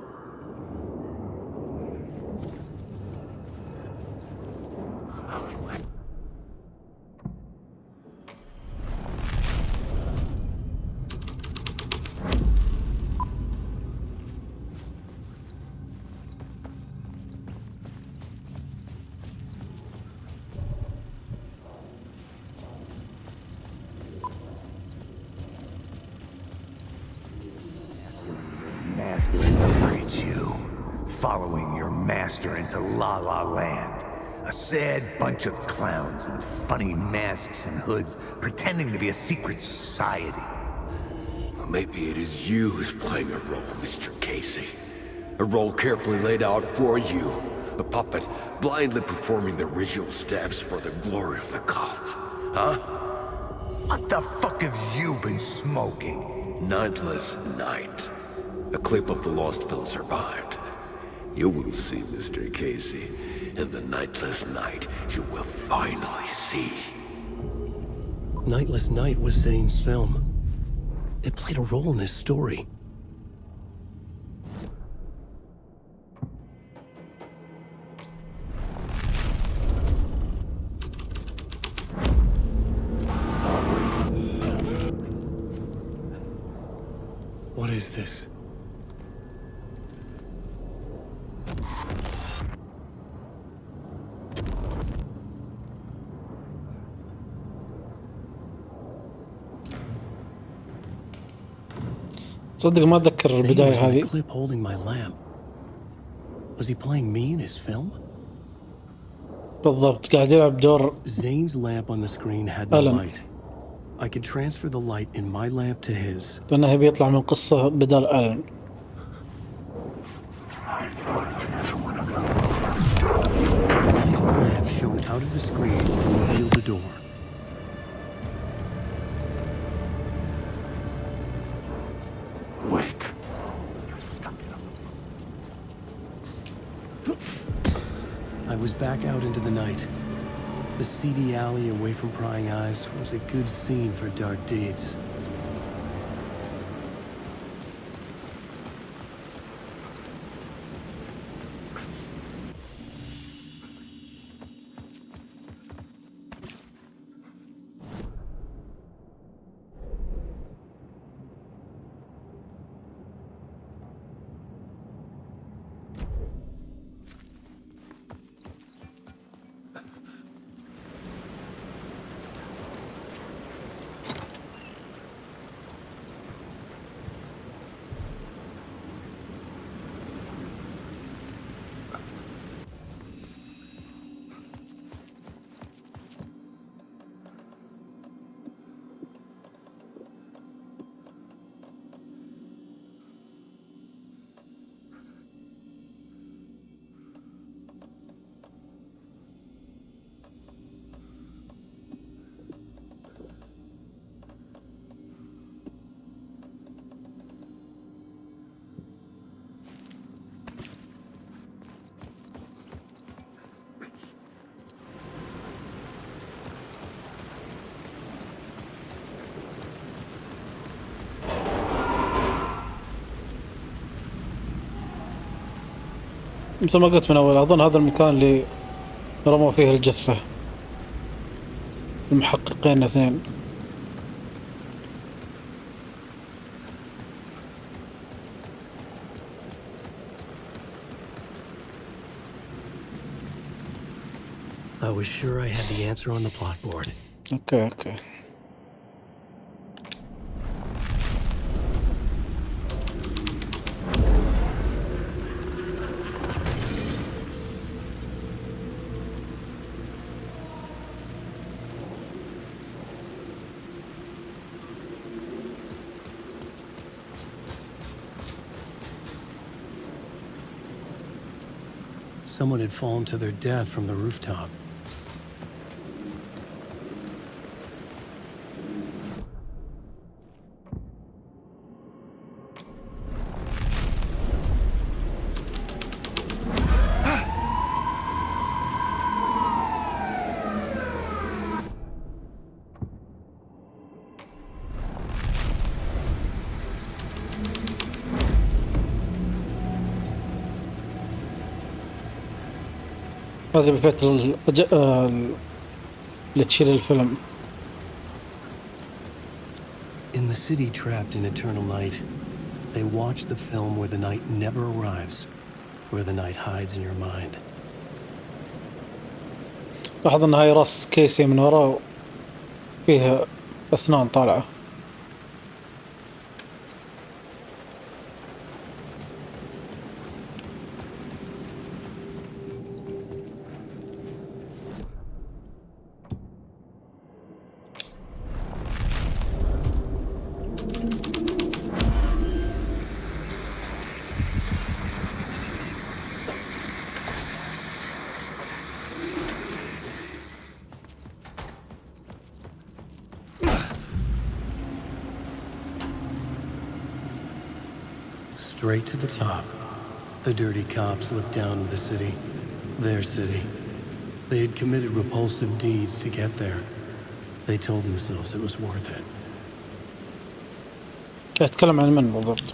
Look at you, following your master into La La Land. A sad bunch of clowns in funny masks and hoods, pretending to be a secret society. Maybe it is you who's playing a role, Mr. Casey. A role carefully laid out for you. A puppet blindly performing the ritual steps for the glory of the cult. Huh? What the fuck have you been smoking? Nightless Night. A clip of the lost film survived. You will see, Mr. Casey. In the Nightless Night, you will finally see. Nightless Night was Zane's film. It played a role in his story. What is this? صدق ما أتذكر البداية هذه. clip holding my lamp. Was he playing me in his film? بالضبط قاعد يلعب دور Zane's lamp on the screen had no آلان. light. I could transfer the light in my lamp to his. لأنه بيطلع من قصة بدال آلان. The lamp shone out of the screen and revealed the door. Wake. You're stuck in a... I was back out into the night. The seedy alley away from prying eyes was a good scene for dark deeds. مثل ما قلت من أول، أظن هذا المكان اللي رموا فيه الجثة المحققين 2. I was sure I had the answer on the plot board. اوكي. Someone had fallen to their death from the rooftop. هذه بالفترة اللي تشيل الفيلم. In the city trapped in eternal night, they watch the film where the night never arrives, where the night hides in your mind. لاحظ ان هاي راس كيسي من وراء فيها اسنان طالعة. Straight to the top. The dirty cops looked down on the city. Their city. They had committed repulsive deeds to get there. They told themselves it was worth it. أتكلم عن من بالضبط؟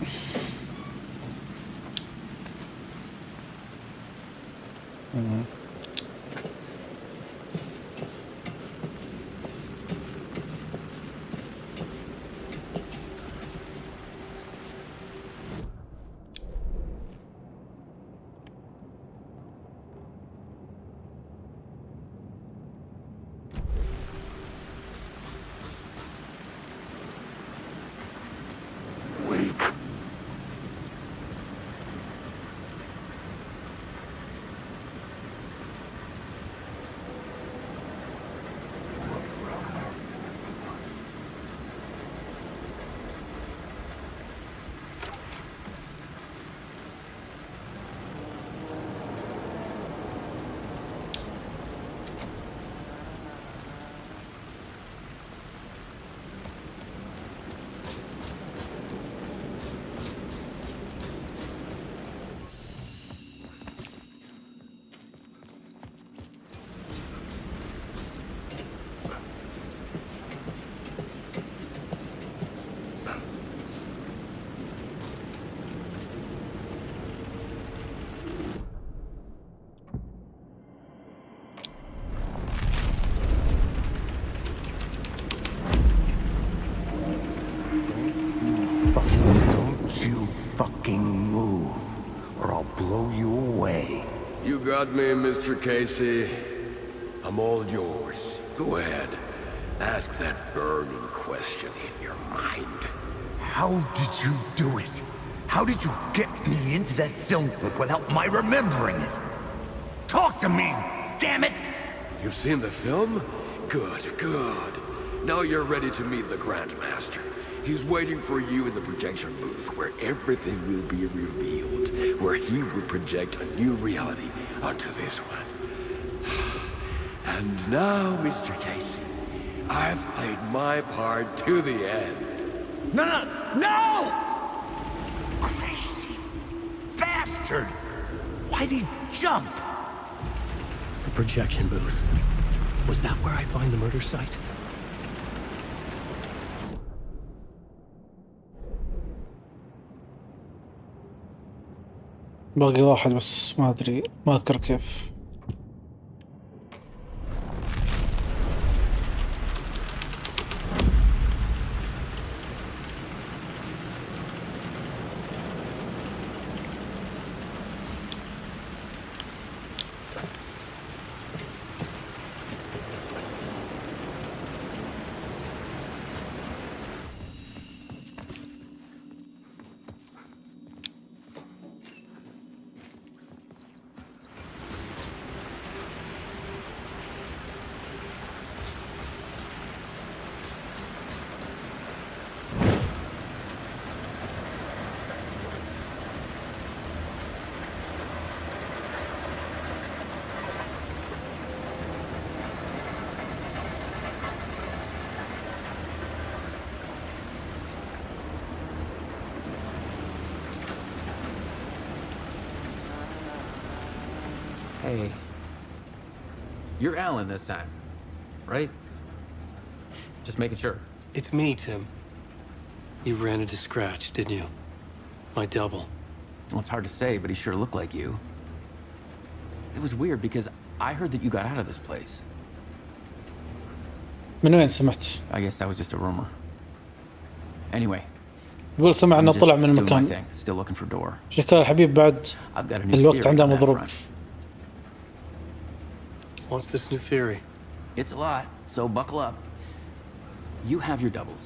Move, or I'll blow you away. You got me, Mr. Casey. I'm all yours. Go ahead. Ask that burning question in your mind. How did you do it? How did you get me into that film clip without my remembering it? Talk to me, damn it! You've seen the film? Good, good. Now you're ready to meet the Grandmaster. He's waiting for you in the projection booth, where everything will be revealed, where he will project a new reality onto this one. And now, Mr. Casey, I've played my part to the end. No! Crazy bastard! Why'd he jump? The projection booth. Was that where I find the murder site? باقي واحد بس ما أدري، ما أذكر كيف. Hey. You're Alan this time, right? Just making sure. It's me, Tim. You ran into Scratch, didn't you? My double. Well, it's hard to say, but he sure looked like you. It was weird because I heard that you got out of this place. من وين سمعت؟ I guess that was just a rumor. Anyway. يقول سمع انه طلع من المكان. Still looking for door. شكرا الحبيب بعد الوقت عنده مضروب. What's this new theory? It's a lot, so buckle up. You have your doubles,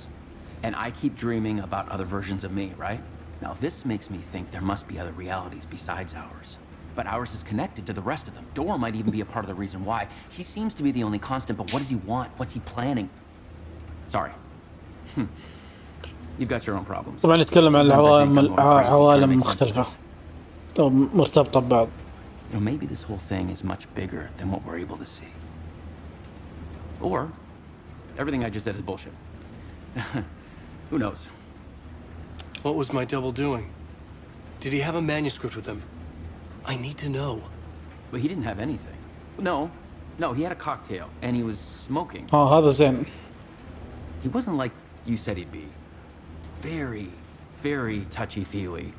and I keep dreaming about other versions of me, right? Now this makes me think there must be other realities besides ours. But ours is connected to the rest of them. Door might even be a part of the reason why. He seems to be the only constant, but what does he want? What's he planning? Sorry. You've got your own problems. طبعا نتكلم عن عوالم مختلفة مرتبطة ببعض. You know, maybe this whole thing is much bigger than what we're able to see. Or everything I just said is bullshit. Who knows? What was my double doing? Did he have a manuscript with him? I need to know. But he didn't have anything. No, he had a cocktail and he was smoking. هذا زين. He wasn't like you said he'd be. Very, very touchy-feely.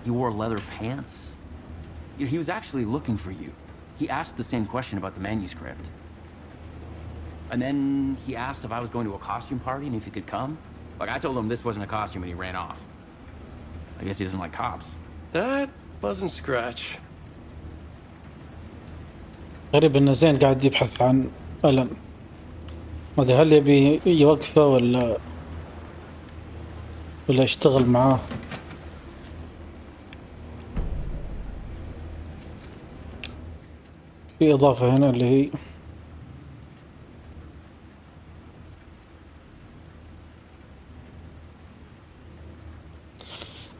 He wore leather pants. He was actually looking for you. He asked the same question about the manuscript. And then he asked if I was going to a costume party and if he could come. Like, I told him this wasn't a costume and he ran off. I guess he doesn't like cops. That wasn't Scratch. غريب إن زين قاعد يبحث عن آلان. ما أدري هل يبي يوقفه ولا يشتغل معاه. في إضافة هنا اللي هي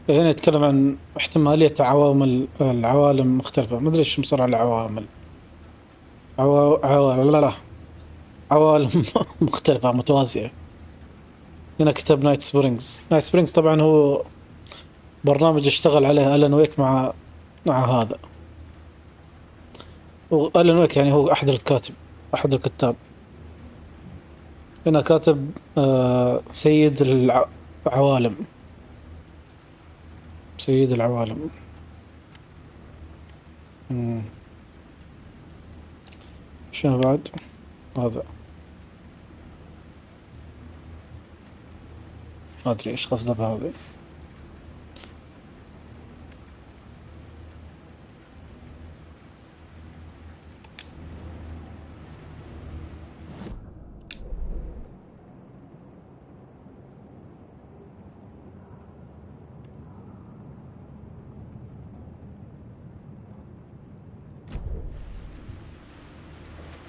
هنا يتكلم عن احتمالية العوالم مختلفة. ما أدري إيش مصر على العوامل عوالم مختلفة متوازية. هنا كتب نايت سبرينجز طبعا هو برنامج اشتغل عليه آلان ويك مع هذا. وآلان ويك يعني هو أحد الكتاب. هنا كاتب سيد العوالم. شنو بعد هذا؟ ما أدري إيش قصده بهذا.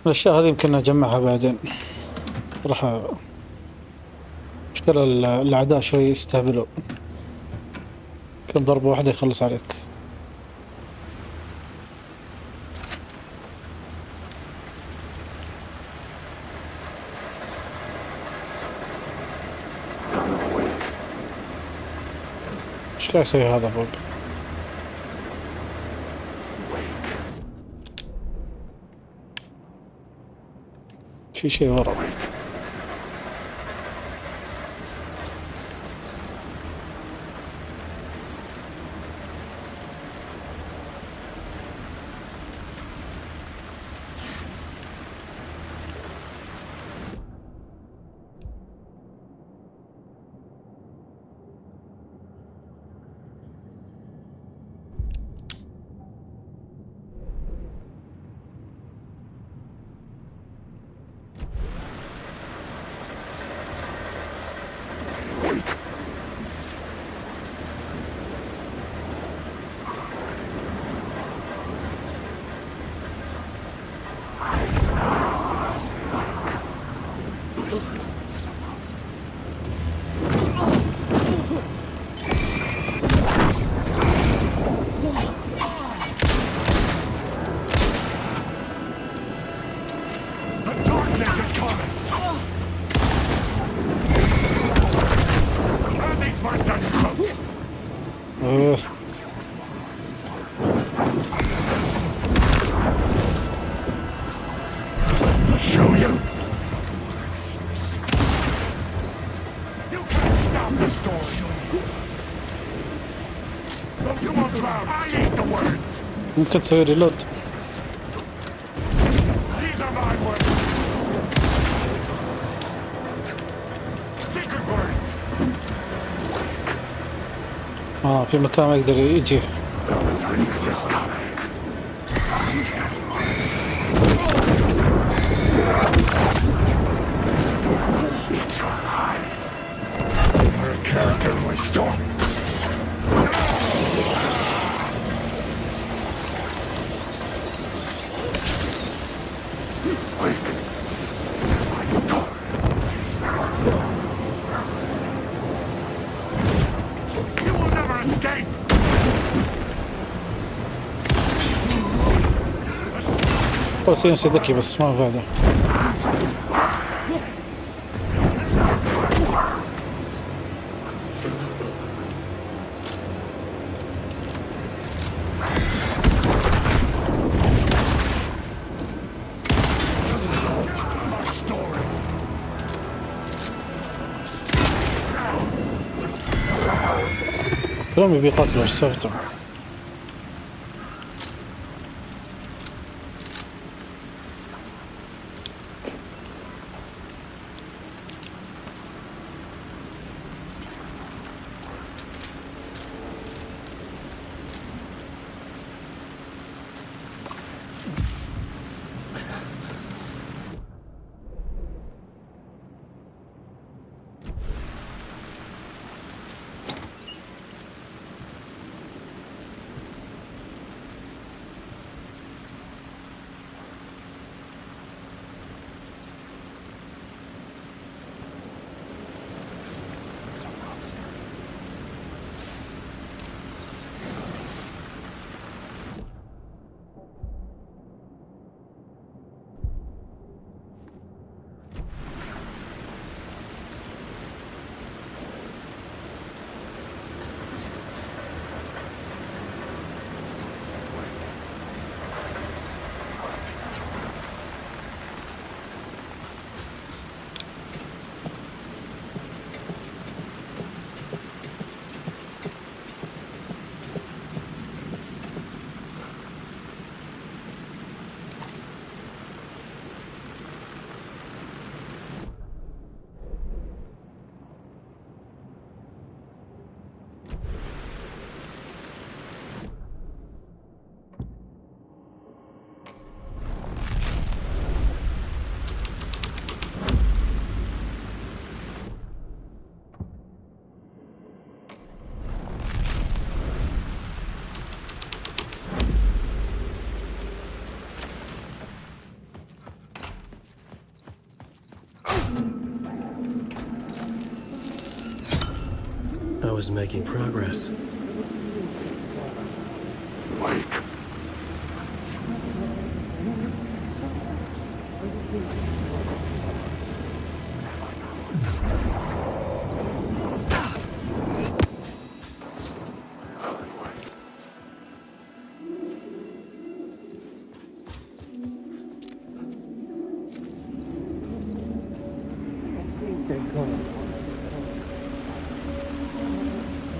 الأشياء هذه يمكن أجمعها بعدين. راح مشكلة الأعداء شوي يستهبلوا. كم ضربة واحدة يخلص عليك. ايش قاعد يسوي هذا فوق؟ في شيء ورا. إيه. Show you. You can't stop the story. You won't drown. I ate the words. ممكن تسوي ريلود. These are my words. Secret words. في مكان ما يقدر يجي. Character was storm. You will never escape. بس ينسى ذكي بس ما بعده. كلهم يبي يقتلوا ايش سويتم؟ I was making progress. Mike.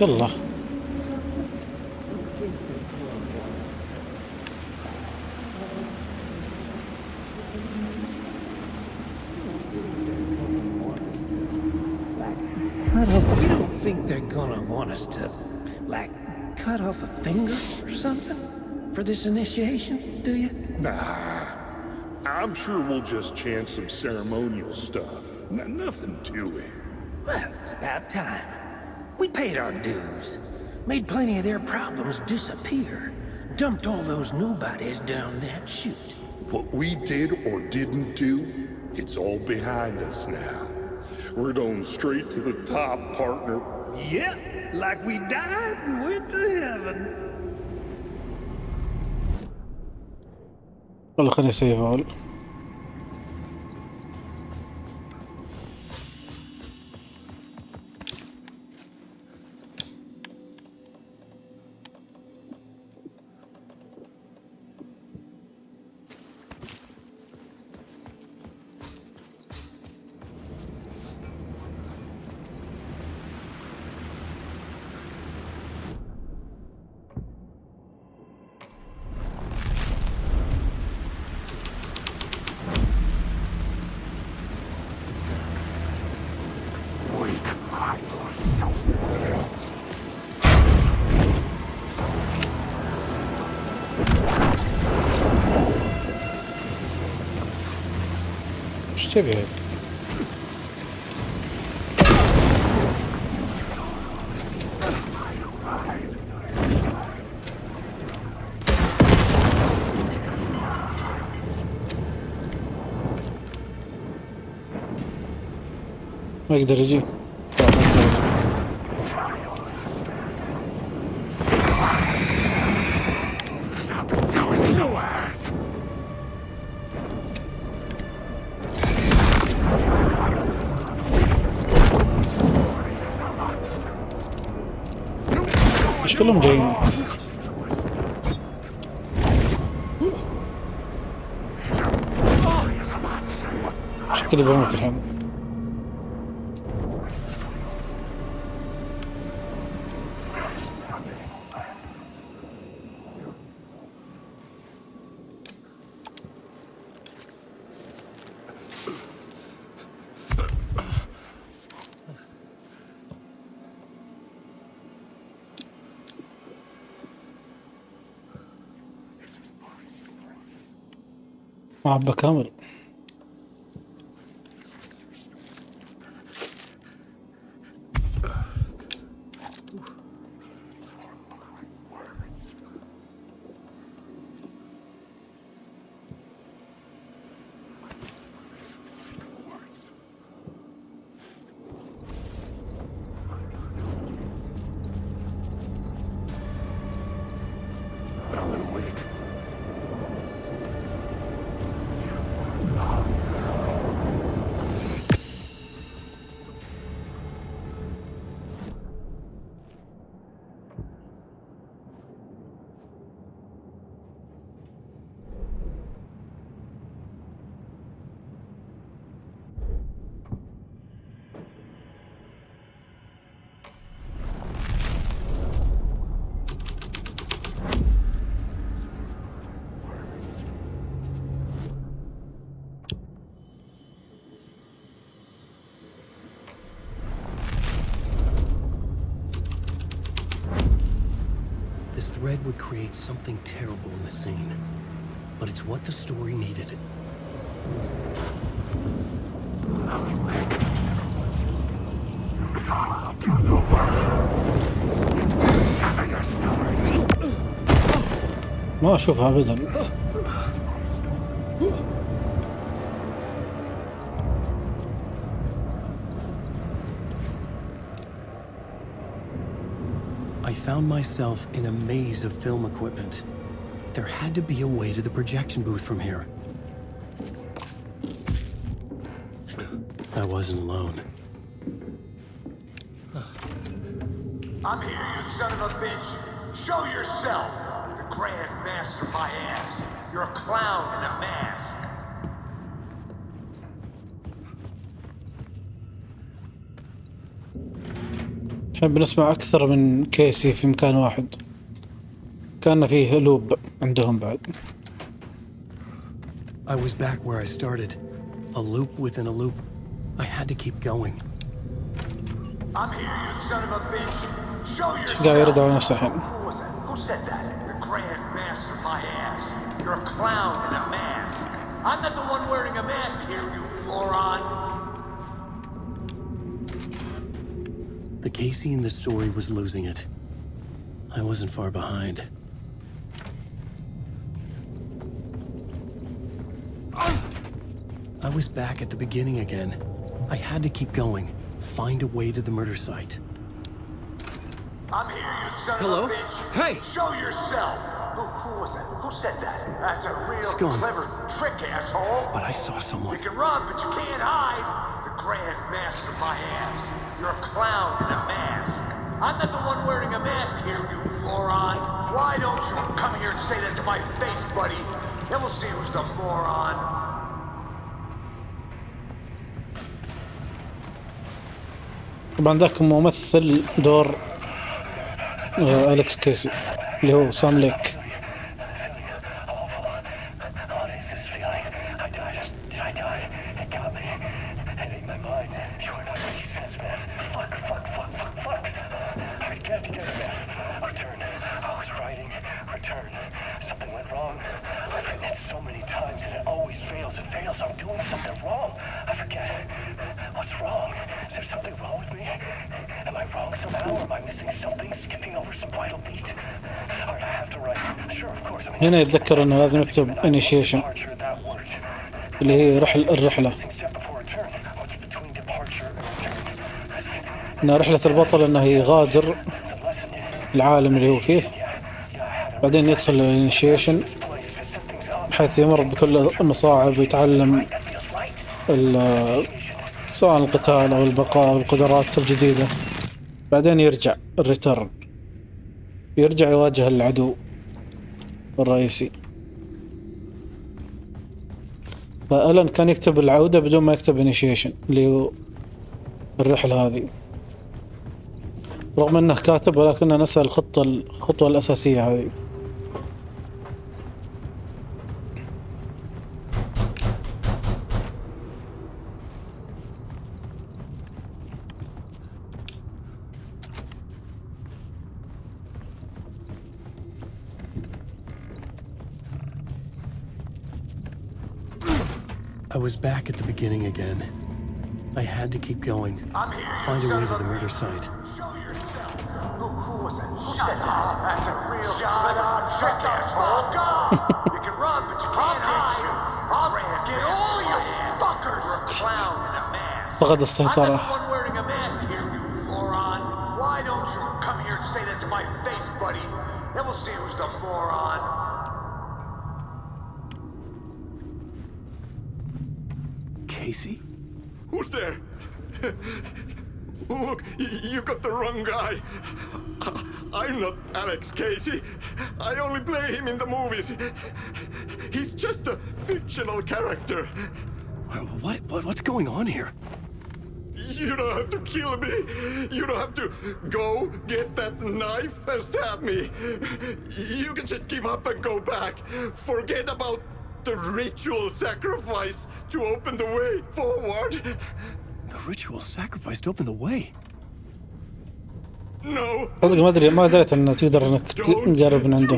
يلا You don't think they're gonna want us to, like, cut off a finger or something for this initiation, do you? Nah, I'm sure we'll just chant some ceremonial stuff. Nothing to it. Well, it's about time. We paid our dues, made plenty of their problems disappear, dumped all those nobodies down that chute. What we did or didn't do, it's all behind us now. We're going straight to the top, partner. Yep, like we died and went to heaven. والله خليني اسيف اول. وش تبي هاي؟ ما يقدر يجي. ايش كلهم جايين؟ شكلي بموت الحين. معبى كامل. This thread would create something terrible in the scene, but it's what the story needed. ما أشوفها أبدا. I found myself in a maze of film equipment. There had to be a way to the projection booth from here. I wasn't alone. I'm here, you son of a bitch! Show yourself! The Grand Master my ass! You're a clown in a mask! الحين بنسمع أكثر من كيسي في مكان واحد. كان فيه لوب عندهم بعد. I was back where I started. A loop within a loop. I had to keep going. I'm here, you son of a bitch! Show yourself! قاعد يرد على نفسه الحين. Who was that? Who said that? The Grand Master my ass! You're a clown in a mask! I'm not the one wearing a mask here, you moron! The Casey in the story was losing it. I wasn't far behind. I was back at the beginning again. I had to keep going. Find a way to the murder site. I'm here, you son Hello? of a bitch! Hey! Show yourself! Who was that? Who said that? That's a real It's gone. clever trick, asshole! But I saw someone. You can run, but you can't hide! The Grand Master my ass! You're a clown in a mask! I'm not the one wearing a mask here, you moron! Why don't you come here and say that to my face, buddy? Then we'll see who's the moron! طبعا ذاك ممثل دور أليكس كيسي اللي هو سام ليك. Something went wrong. I've written it so many times and it always fails. It fails. I'm doing something wrong. هنا يتذكر انه لازم يكتب initiation اللي هي الرحلة، انها رحلة البطل انه يغادر العالم اللي هو فيه، بعدين يدخل الانيشيشن بحيث يمر بكل المصاعب ويتعلم سواء القتال او البقاء او القدرات الجديدة، بعدين يرجع الريتيرن، يرجع يواجه العدو الرئيسي. فآلان كان يكتب العودة بدون ما يكتب انيشيشن اللي هو الرحلة هذه، رغم انه كاتب ولكنه نسى الخطوة الأساسية هذه. I was back at the beginning again. I had to keep going. Find a way to the murder site. Who was that? Shut up! That's a real... Shut up! Shut the fuck up! You can run, but you can't hide. I'll get all you fuckers! You're a clown in a mask. فقد السيطرة. I'm not the one wearing a mask here, you moron. Why don't you come here and say that to my face, buddy? Then we'll see who's the moron. Casey? Who's there? Look, you got the wrong guy. I'm not Alex Casey. I only play him in the movies. He's just a fictional character. What's going on here? You don't have to kill me. You don't have to go get that knife and stab me. You can just give up and go back. Forget about the ritual sacrifice to open the way forward. The ritual sacrifice to open the way? No. ما دريت ان تقدر انك تجرب من عنده.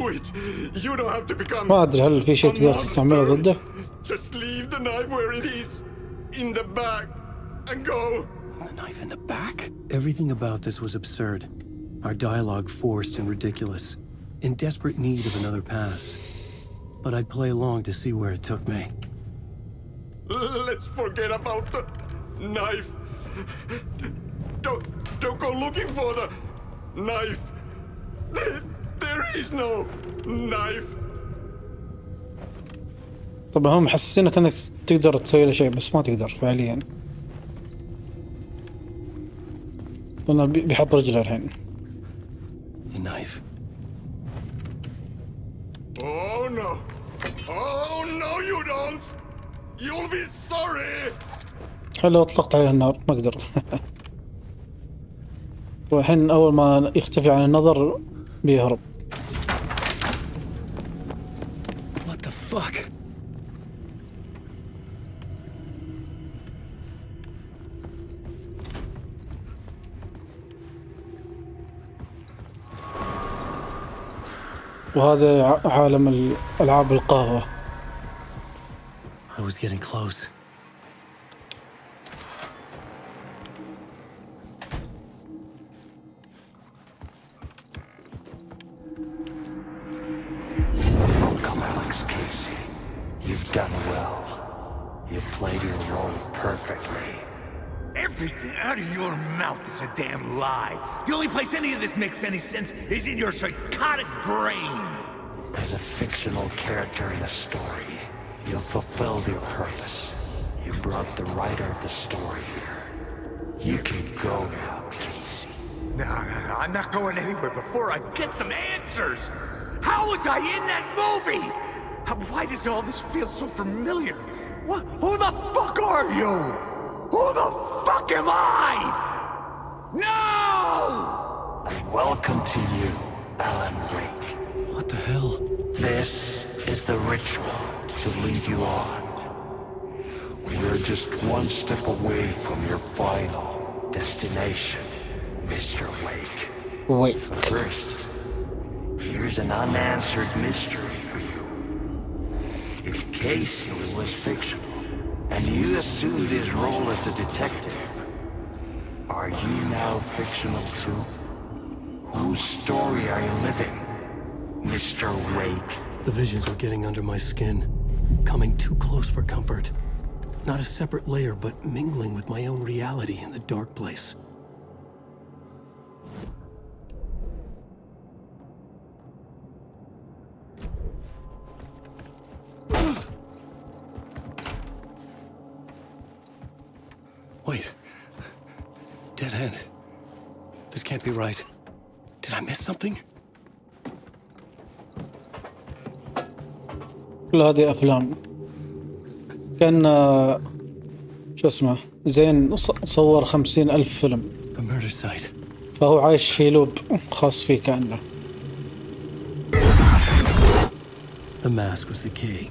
ما ادري هل في شيء تقدر تستعمله ضده. Just leave the knife where it is, in the back, and go. A knife in the back? Everything about this was absurd. Our dialogue forced and ridiculous. In desperate need of another pass. But I'd play along to see where it took me. Let's forget about the knife. Don't go looking for the knife. There is no knife. طبعا هم محسسينك انك تقدر تسوي له شيء بس ما تقدر فعليا، لأنه بيحط رجله الحين. The knife. Oh no! Oh no, you don't! You'll be sorry! حلو، اطلقت عليه النار ما اقدر. والحين اول ما يختفي عن النظر بيهرب. What the fuck? وهذا عالم الألعاب القهوة. I was getting close. Welcome, Alex Casey. You've done well. You've played your role perfectly. Everything out of your mouth is a damn lie. The only place any of this makes any sense is in your psychotic brain. As a fictional character in a story, you've fulfilled your purpose. You brought the writer of the story here. You can go now, Casey. No, I'm not going anywhere before I get some answers. How was I in that movie? Why does all this feel so familiar? What? Who the fuck are you? Who the fuck am I? No! And welcome to you, Alan Wake. What the hell? This is the ritual to lead you on. We're just one step away from your final destination, Mr. Wake. Wait. First, here's an unanswered mystery for you. If Casey was fictional, and you assumed his role as a detective, are you now fictional too? Whose story are you living, Mr. Wake? The visions were getting under my skin, coming too close for comfort. Not a separate layer, but mingling with my own reality in the dark place. Wait. Dead end. This can't be right. Did I miss something? كل هذه أفلام. كان شو اسمه زين صور 50,000 فيلم. A murder site. فهو عايش في لوب خاص فيه كأنه. The mask was the key.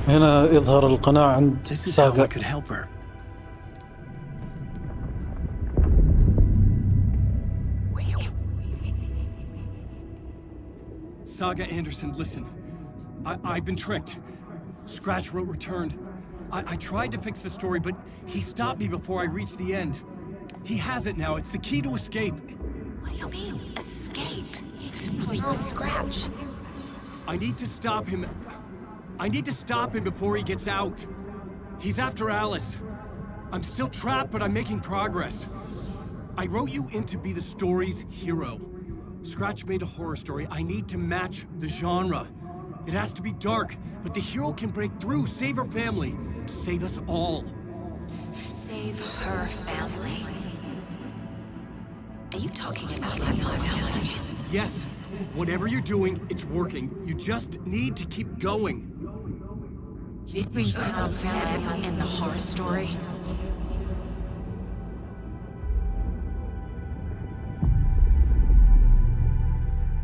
هنا يظهر القناع عند ساقا. Saga Anderson, listen. I've been tricked. Scratch wrote returned. I tried to fix the story, but he stopped me before I reached the end. He has it now. It's the key to escape. What do you mean, escape? Wait, with Scratch? I need to stop him. I need to stop him before he gets out. He's after Alice. I'm still trapped, but I'm making progress. I wrote you in to be the story's hero. Scratch made a horror story. I need to match the genre. It has to be dark, but the hero can break through, save her family, save us all. Save her family? Are you talking about my family? Yes. Whatever you're doing, it's working. You just need to keep going. Did we have family in the horror story?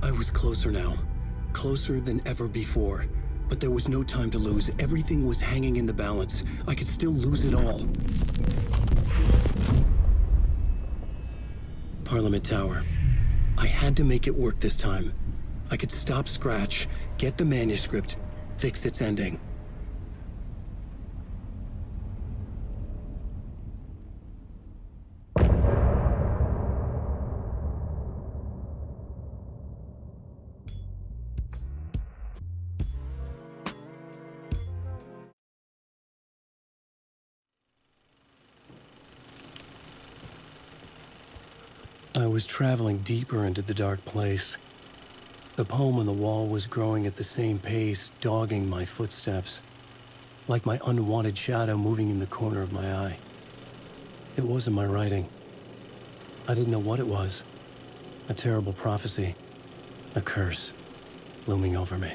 I was closer now. Closer than ever before. But there was no time to lose. Everything was hanging in the balance. I could still lose it all. Parliament Tower. I had to make it work this time. I could stop Scratch, get the manuscript, fix its ending. I was traveling deeper into the dark place. The poem on the wall was growing at the same pace, dogging my footsteps, like my unwanted shadow moving in the corner of my eye. It wasn't my writing. I didn't know what it was. A terrible prophecy, a curse, looming over me.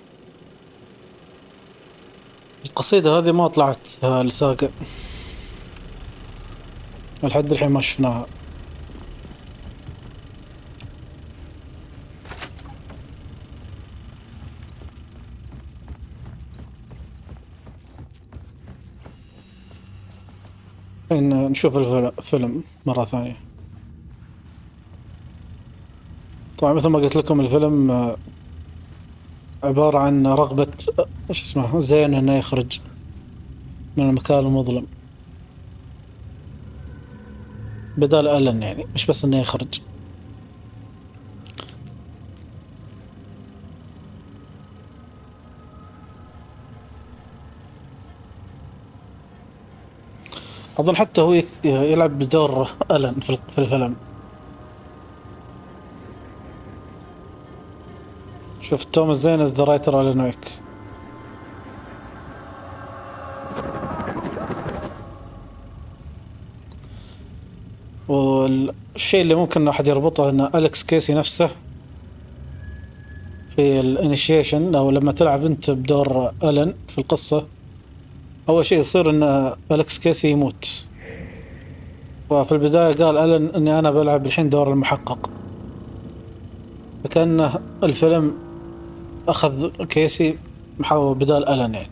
القصيدة هذه ما طلعت لساقا لحد الحين ما شفناها. نشوف الفيلم مرة ثانية. طبعا مثل ما قلت لكم الفيلم عبارة عن رغبة ايش اسمه زين انه يخرج من المكان المظلم بدال آلان، يعني مش بس انه يخرج. أظن حتى هو يلعب بدور آلان في الفيلم. شوف توماس زين از ذا رايتر آلان ويك. والشيء اللي ممكن أحد يربطه أن أليكس كيسي نفسه في الانيشيشن أو لما تلعب أنت بدور آلان في القصة، أول شيء يصير أن أليكس كيسي يموت، وفي البداية قال آلان أني أنا بلعب الحين دور المحقق، فكان الفيلم أخذ كيسي محاول بدال آلان يعني.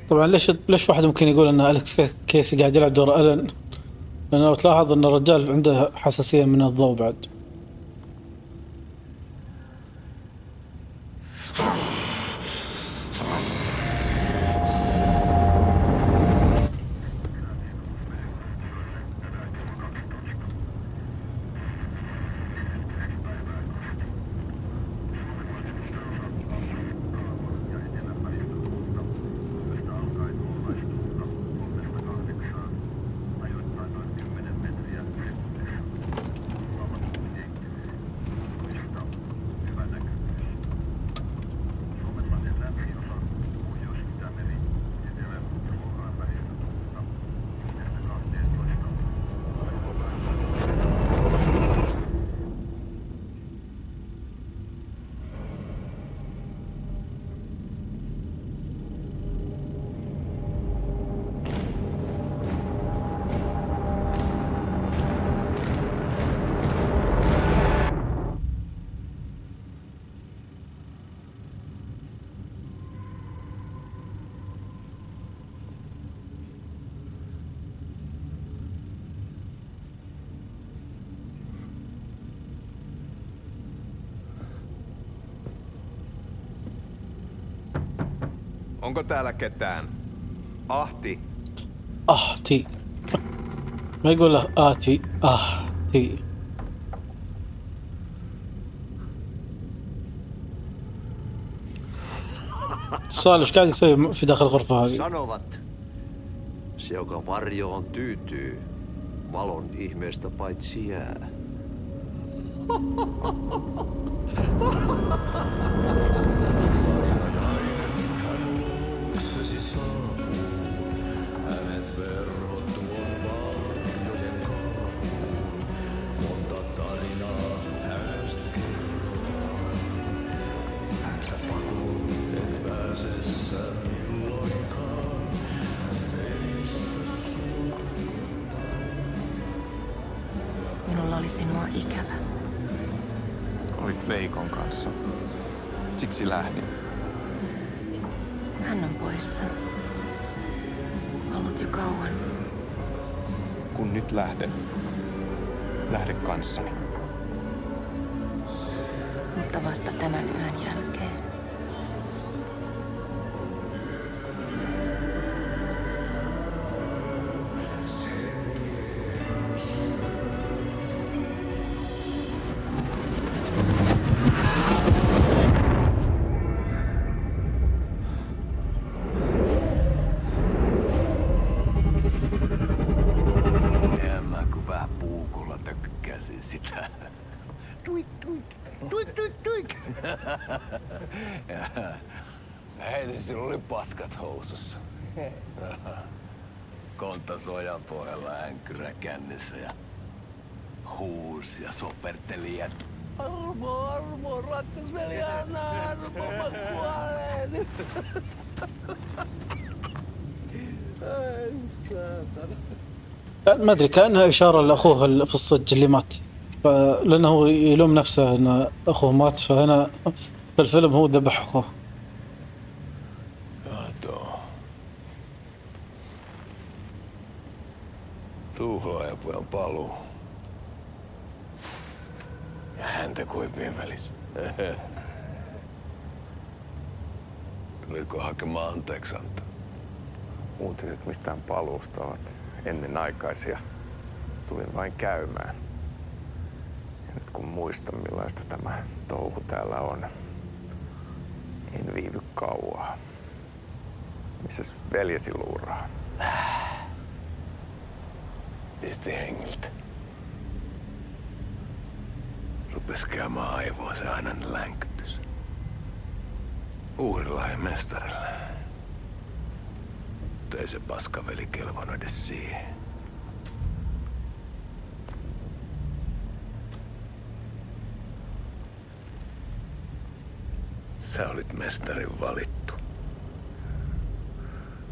طبعا ليش واحد ممكن يقول ان أليكس كيسي قاعد يلعب دور ألان؟ لأنه لو تلاحظ ان الرجال عنده حساسية من الضوء بعد. Onko täällä ketään? Ahti. Ahti. ما يقول له آتي آهتي. اتصال ايش قاعد يسوي في داخل الغرفة هذه؟ Sanovat, se joka varjoon tyytyy, valon ihmeestä paitsi jää. Minulla oli sinua ikävä. Olit Veikon kanssa. Siksi lähdin. Hän on poissa. Ollut jo kauan. Kun nyt lähden, lähde kanssani. Mutta vasta tämän yön jälkeen. Sitä. Tuik, tuik, tuik, tuik, tuik. Hei, sillä oli paskat housussa. Kontas ojan pohjalla änkyrä kännissä ja huusi ja soperteli ja armo, armo, rakkas veli, anna armo, mä kuolen. Ai saatana. ما ادري كانها اشاره لاخوه في الصج اللي مات، لانه يلوم نفسه ان اخوه مات، فهنا في الفيلم هو ذبح اخوه. Tuhlaajapojan paluu. Ja häntä koipien välissä. Tulitko hakemaan anteeksiantoa? Uutiset mistään paluusta ovat ennenaikaisia. Tulin vain käymään. Ja nyt kun muistan millaista tämä touhu täällä on, en viivy kauaa. Missäs veljesi luuraa? Pisti hengiltä. Rupes käymään aivoa se ainainen länkytys. Uhrilla ja mestarilla. Mutta ei se paskaveli kelvannut edes siihen. Sä olit mestarin valittu.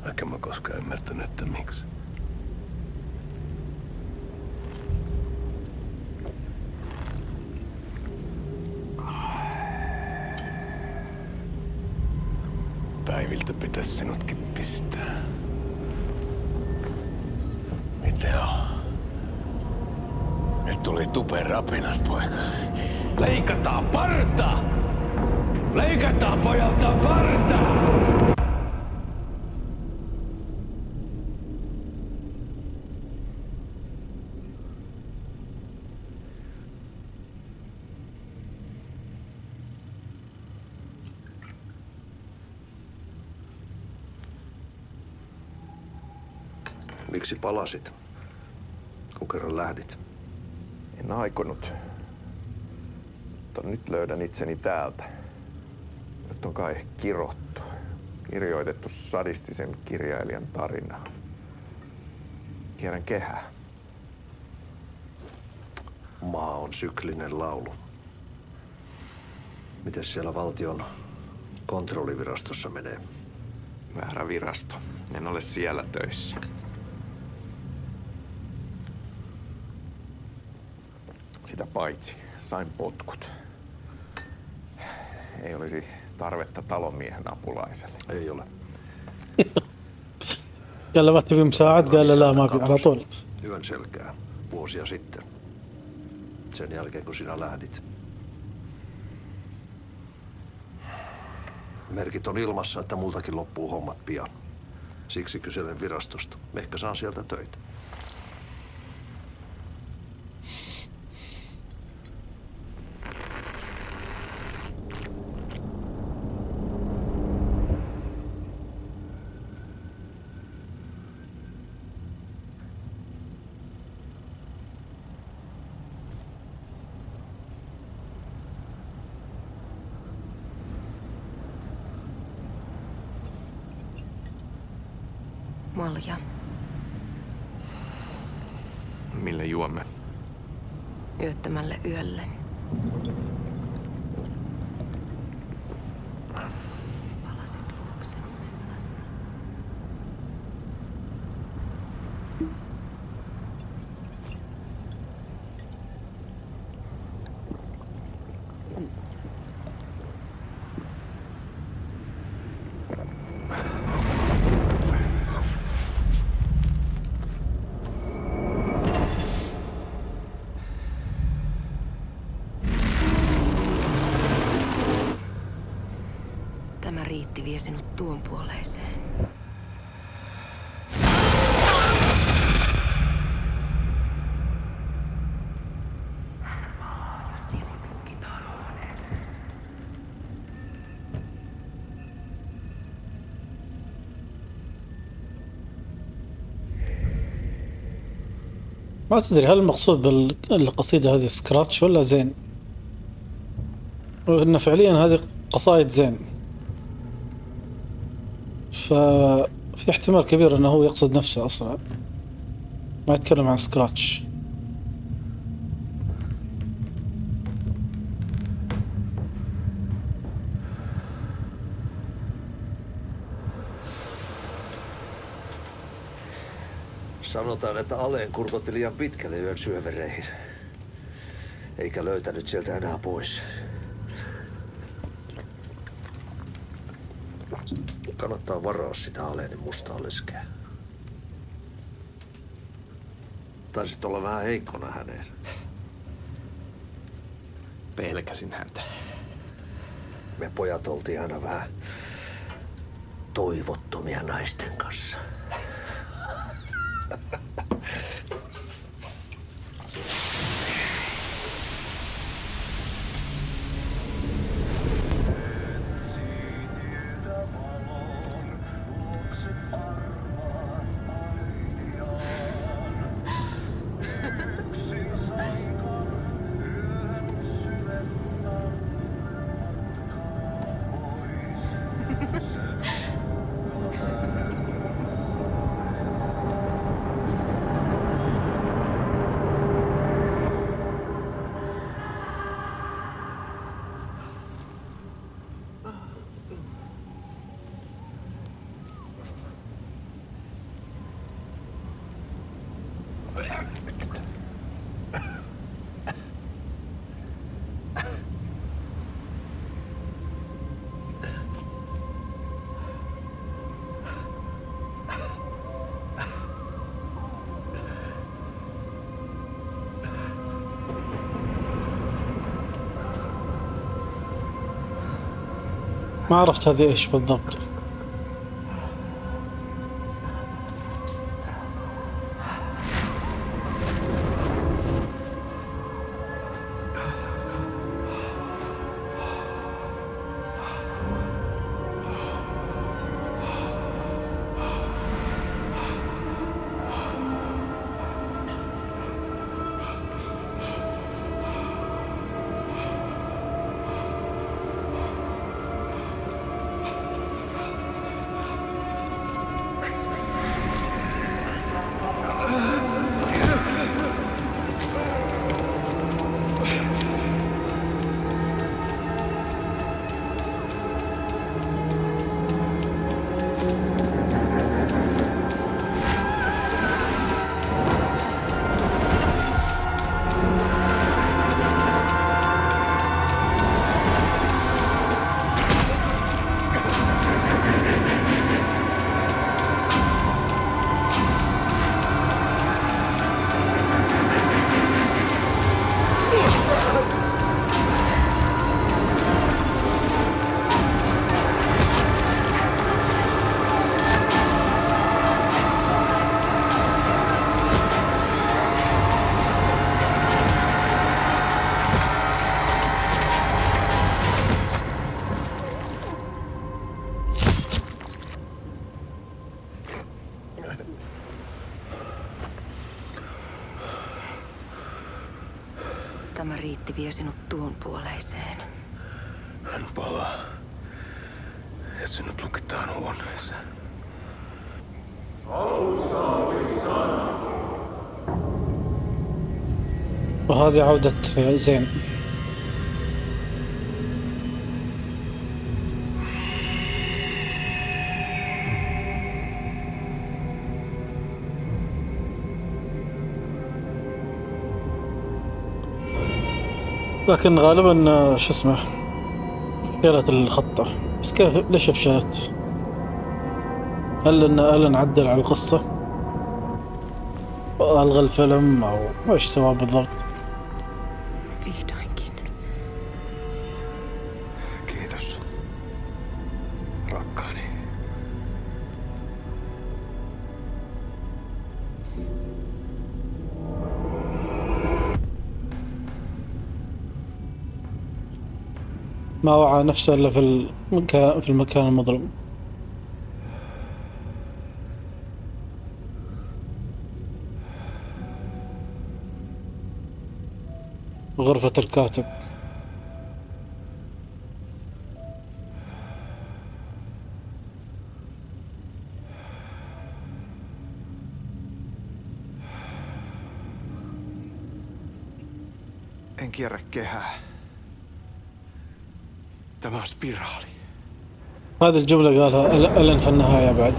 Vaikka mä koskaan ymmärtänyt, että miksi. päiviltä pitäis sinutkin pistää. Mitä on? Nyt tuli tupen rapinat, poika. Leikataan parta! Leikataan pojalta parta! Miksi palasit, kun kerran lähdit? En aikonut. Mutta nyt löydän itseni täältä. Nyt on kai kirottu. Kirjoitettu sadistisen kirjailijan tarina. Kierrän kehää. Maa on syklinen laulu. Mites siellä valtion kontrollivirastossa menee? Väärä virasto. En ole siellä töissä. Sitä paitsi sain potkut. Ei olisi tarvetta talonmiehen apulaiselle. Ei ole. قال له ما تبي مساعد قال له لا ما ابي على طول. Yön selkää vuosia sitten. Sen jälkeen kun sinä lähdit. Merkit on ilmassa, että multakin loppuu hommat pian. Siksi kyselen virastosta. Ehkä saan sieltä töitä. Malja. Mille juomme? Yöttömälle yölle. Palasit luoksemme. Tämä riitti vie sinut tuon puoleiseen. ما تدري هل المقصود بالقصيدة هذه سكراتش ولا زين؟ وإن فعليا هذه قصائد زين. ففي احتمال كبير انه هو يقصد نفسه اصلا ما يتكلم عن سكراتش. Sanotaan, että Aleen kurkotti liian pitkälle yön syövereihin. Eikä löytänyt sieltä enää pois. Kannattaa varaa sitä Aleenin mustaa leskeä. Taisit olla vähän heikkona häneen. Pelkäsin häntä. Me pojat oltiin aina vähän toivottomia naisten kanssa. ما عرفت هذه ايش بالضبط. Tämä riitti vie sinut tuon puoleiseen. Hän palaa. Ja sinut lukitaan huoneeseen. وهذه عودة زين. لكن غالبا شو اسمه فشلت الخطة. بس كيف ليش فشلت؟ هل ان آلان عدل على القصة؟ ألغى الفيلم او ايش سوى بالضبط؟ Kiitos. Rakkaani. ما وعى نفسه إلا في المكان المظلم. غرفة الكاتب. En kierrä kehää. Tämä on spiraali. هذه الجملة قالها آلان في النهاية بعد.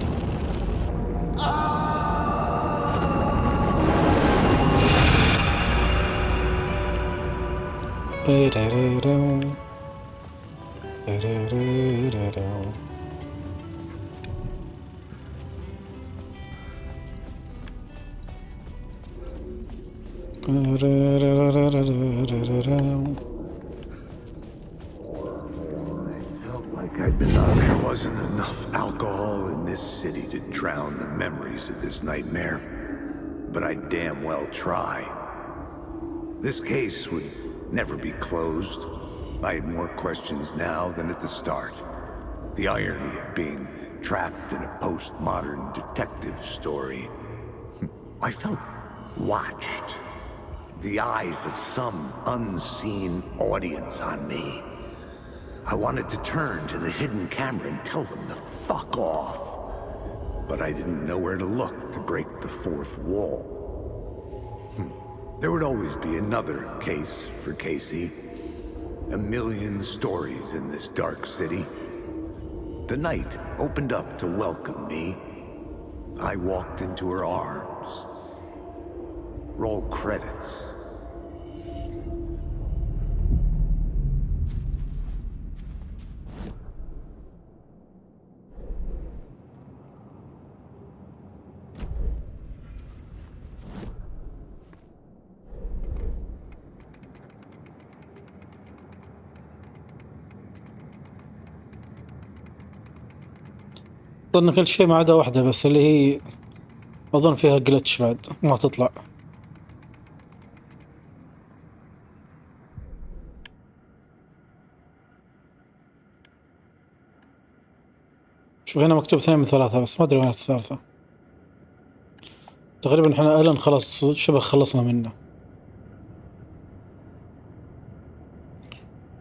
There wasn't enough alcohol in this city to drown the memories of this nightmare, but I'd damn well try. This case would never be closed. I had more questions now than at the start. The irony of being trapped in a postmodern detective story. I felt watched. The eyes of some unseen audience on me. I wanted to turn to the hidden camera and tell them to fuck off. But I didn't know where to look to break the fourth wall. There would always be another case for Casey. A million stories in this dark city. The night opened up to welcome me. I walked into her arms. Roll credits. ظن كل شيء ما عدا واحدة بس اللي هي أظن فيها جلتش بعد ما تطلع. شوف هنا مكتوب 2 من 3 بس ما أدري وين الثالثة. تقريبا احنا آلان خلاص شبه خلصنا منه.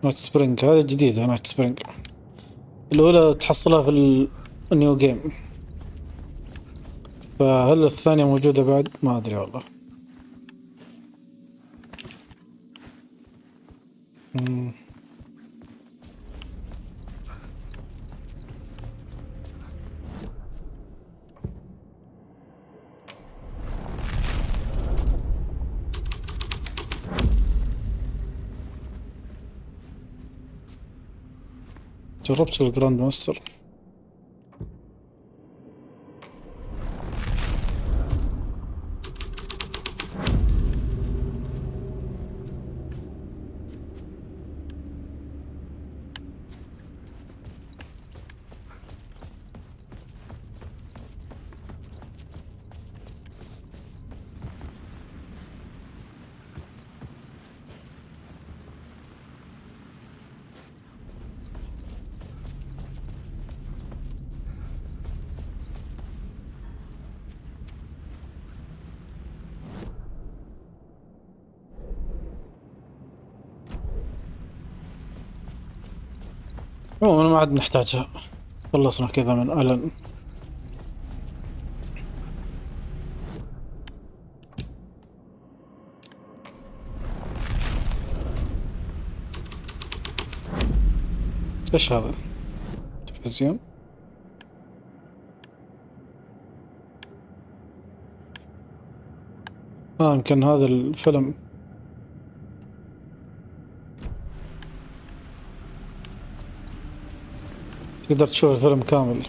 نايت سبرينج هذا جديدة. نايت سبرينج الأولى تحصلها في النيو جيم، فهل الثانية موجودة بعد؟ ما أدري والله. جربت الجراند ماستر. عموما ما عاد نحتاجها، خلصنا كذا من آلان. ايش هذا؟ تلفزيون؟ يمكن هذا الفيلم. تقدر تشوف الفيلم كامل.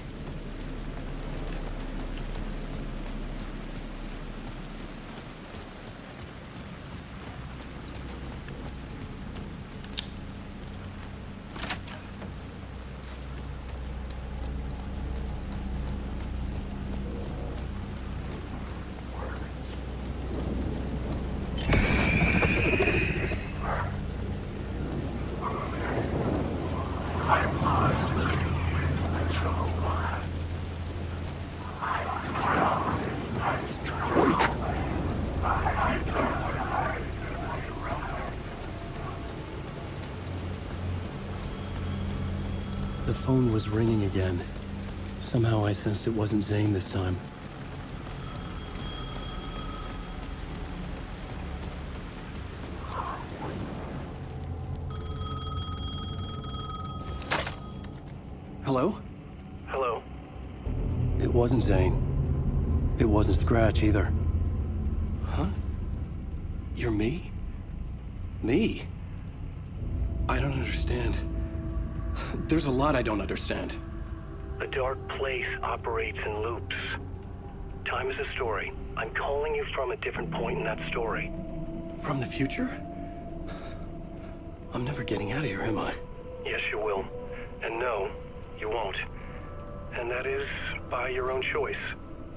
The phone was ringing again. Somehow I sensed it wasn't Zane this time. Hello? Hello. It wasn't Zane. It wasn't Scratch either. Huh? You're me? Me? I don't understand. There's a lot I don't understand. A dark place operates in loops. Time is a story. I'm calling you from a different point in that story. From the future? I'm never getting out of here, am I? Yes, you will. And no, you won't. And that is by your own choice.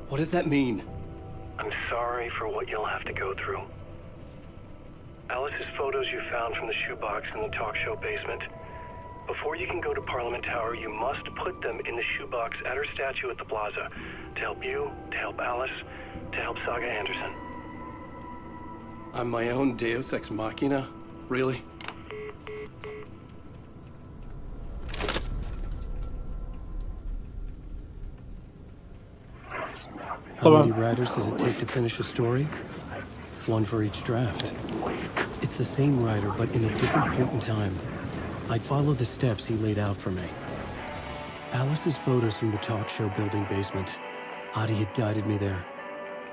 What does that mean? I'm sorry for what you'll have to go through. Alice's photos you found from the shoebox in the talk show basement. Before you can go to Parliament Tower, you must put them in the shoebox at her statue at the plaza. To help you, to help Alice, to help Saga Anderson. I'm my own Deus Ex Machina? Really? How many writers does it take to finish a story? One for each draft. It's the same writer, but in a different point in time. I'd follow the steps he laid out for me. Alice's photos from the talk show building basement. Adi had guided me there.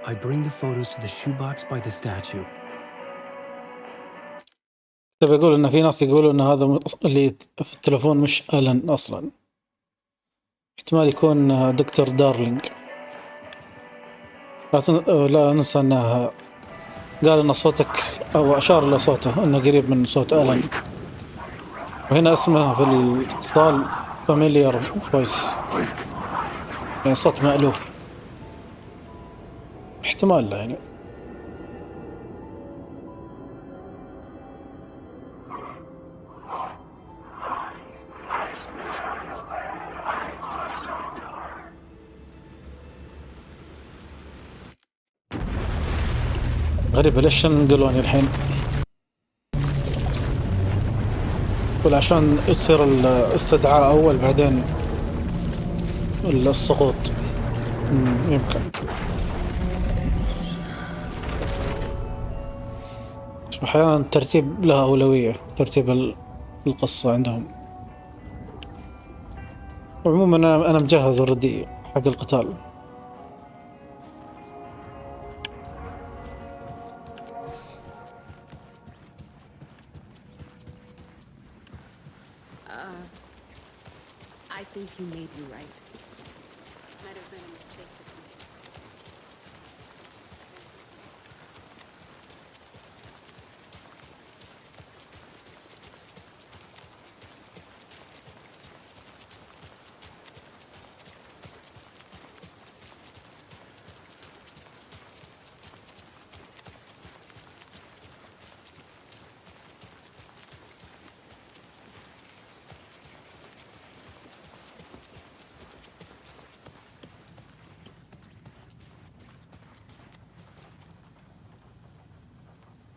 I'd bring the photos to the shoebox by the statue. بقول إن في ناس يقولوا إن هذا اللي في التلفون مش آلان أصلاً. احتمال يكون دكتور دارلينج. لا ننسى أنه قال إن صوتك أو أشار إلى صوته إنه قريب من صوت آلان. وهنا اسمه في الاتصال فاميليار فويس. يعني صوت مألوف، احتمال لا يعني. غريبة ليش نقلوني الحين؟ ولا عشان يصير الاستدعاء أول بعدين السقوط؟ يمكن. أحيانا الترتيب لها أولوية، ترتيب القصة عندهم. عموما أنا مجهز ردي حق القتال. I think you may be right. Might have been a mistake.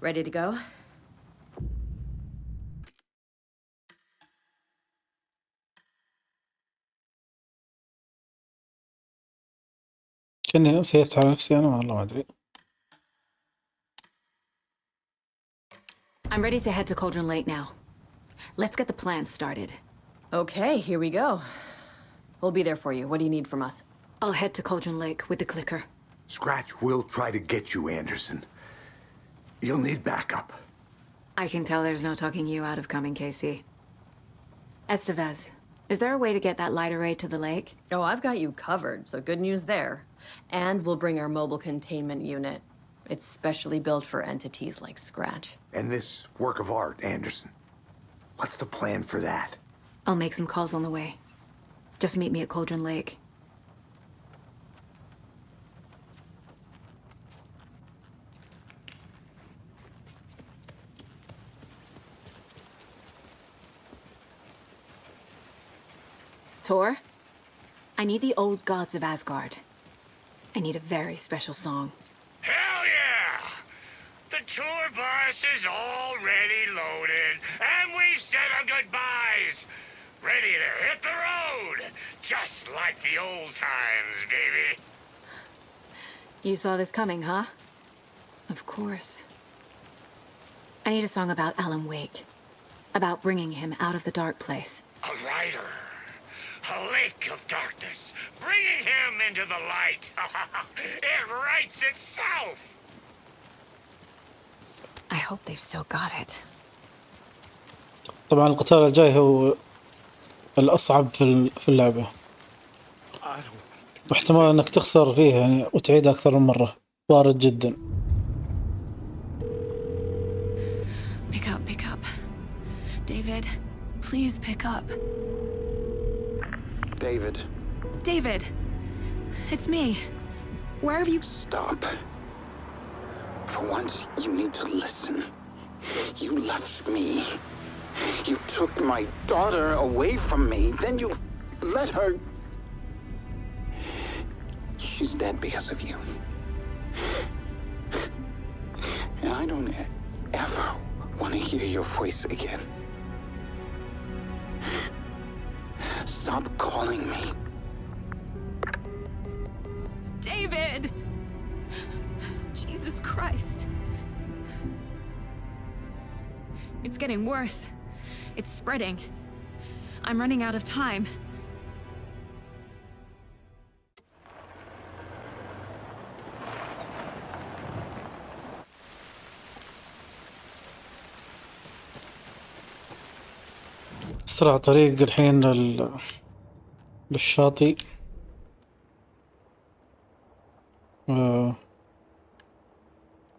Ready to go? كأني سيفت على نفسي أنا، والله ما أدري. I'm ready to head to Cauldron Lake now. Let's get the plan started. Okay, here we go. We'll be there for you. What do you need from us? I'll head to Cauldron Lake with the clicker. Scratch will try to get you, Anderson. You'll need backup. I can tell there's no talking you out of coming, Casey. Estevez, is there a way to get that light array to the lake? Oh, I've got you covered, so good news there. And we'll bring our mobile containment unit. It's specially built for entities like Scratch. And this work of art, Anderson. What's the plan for that? I'll make some calls on the way. Just meet me at Cauldron Lake. Tor, I need the old gods of Asgard. I need a very special song. Hell yeah! The tour bus is already loaded, and we've said our goodbyes. Ready to hit the road, just like the old times, baby. You saw this coming, huh? Of course. I need a song about Alan Wake. About bringing him out of the dark place. A rider. A lake of darkness, bringing him into the light. It writes itself. I hope they've still got it. طبعا القتال الجاي هو الأصعب في اللعبة، واحتمال أنك تخسر فيه يعني وتعيد أكثر من مرة، وارد جدا. Pick up. David, please pick up. David, it's me. Where have you... Stop. For once, you need to listen. You left me. You took my daughter away from me. Then you let her... She's dead because of you. And I don't ever want to hear your voice again. Stop calling me. David! Jesus Christ. It's getting worse. It's spreading. I'm running out of time. أسرع طريق الحين للشاطئ.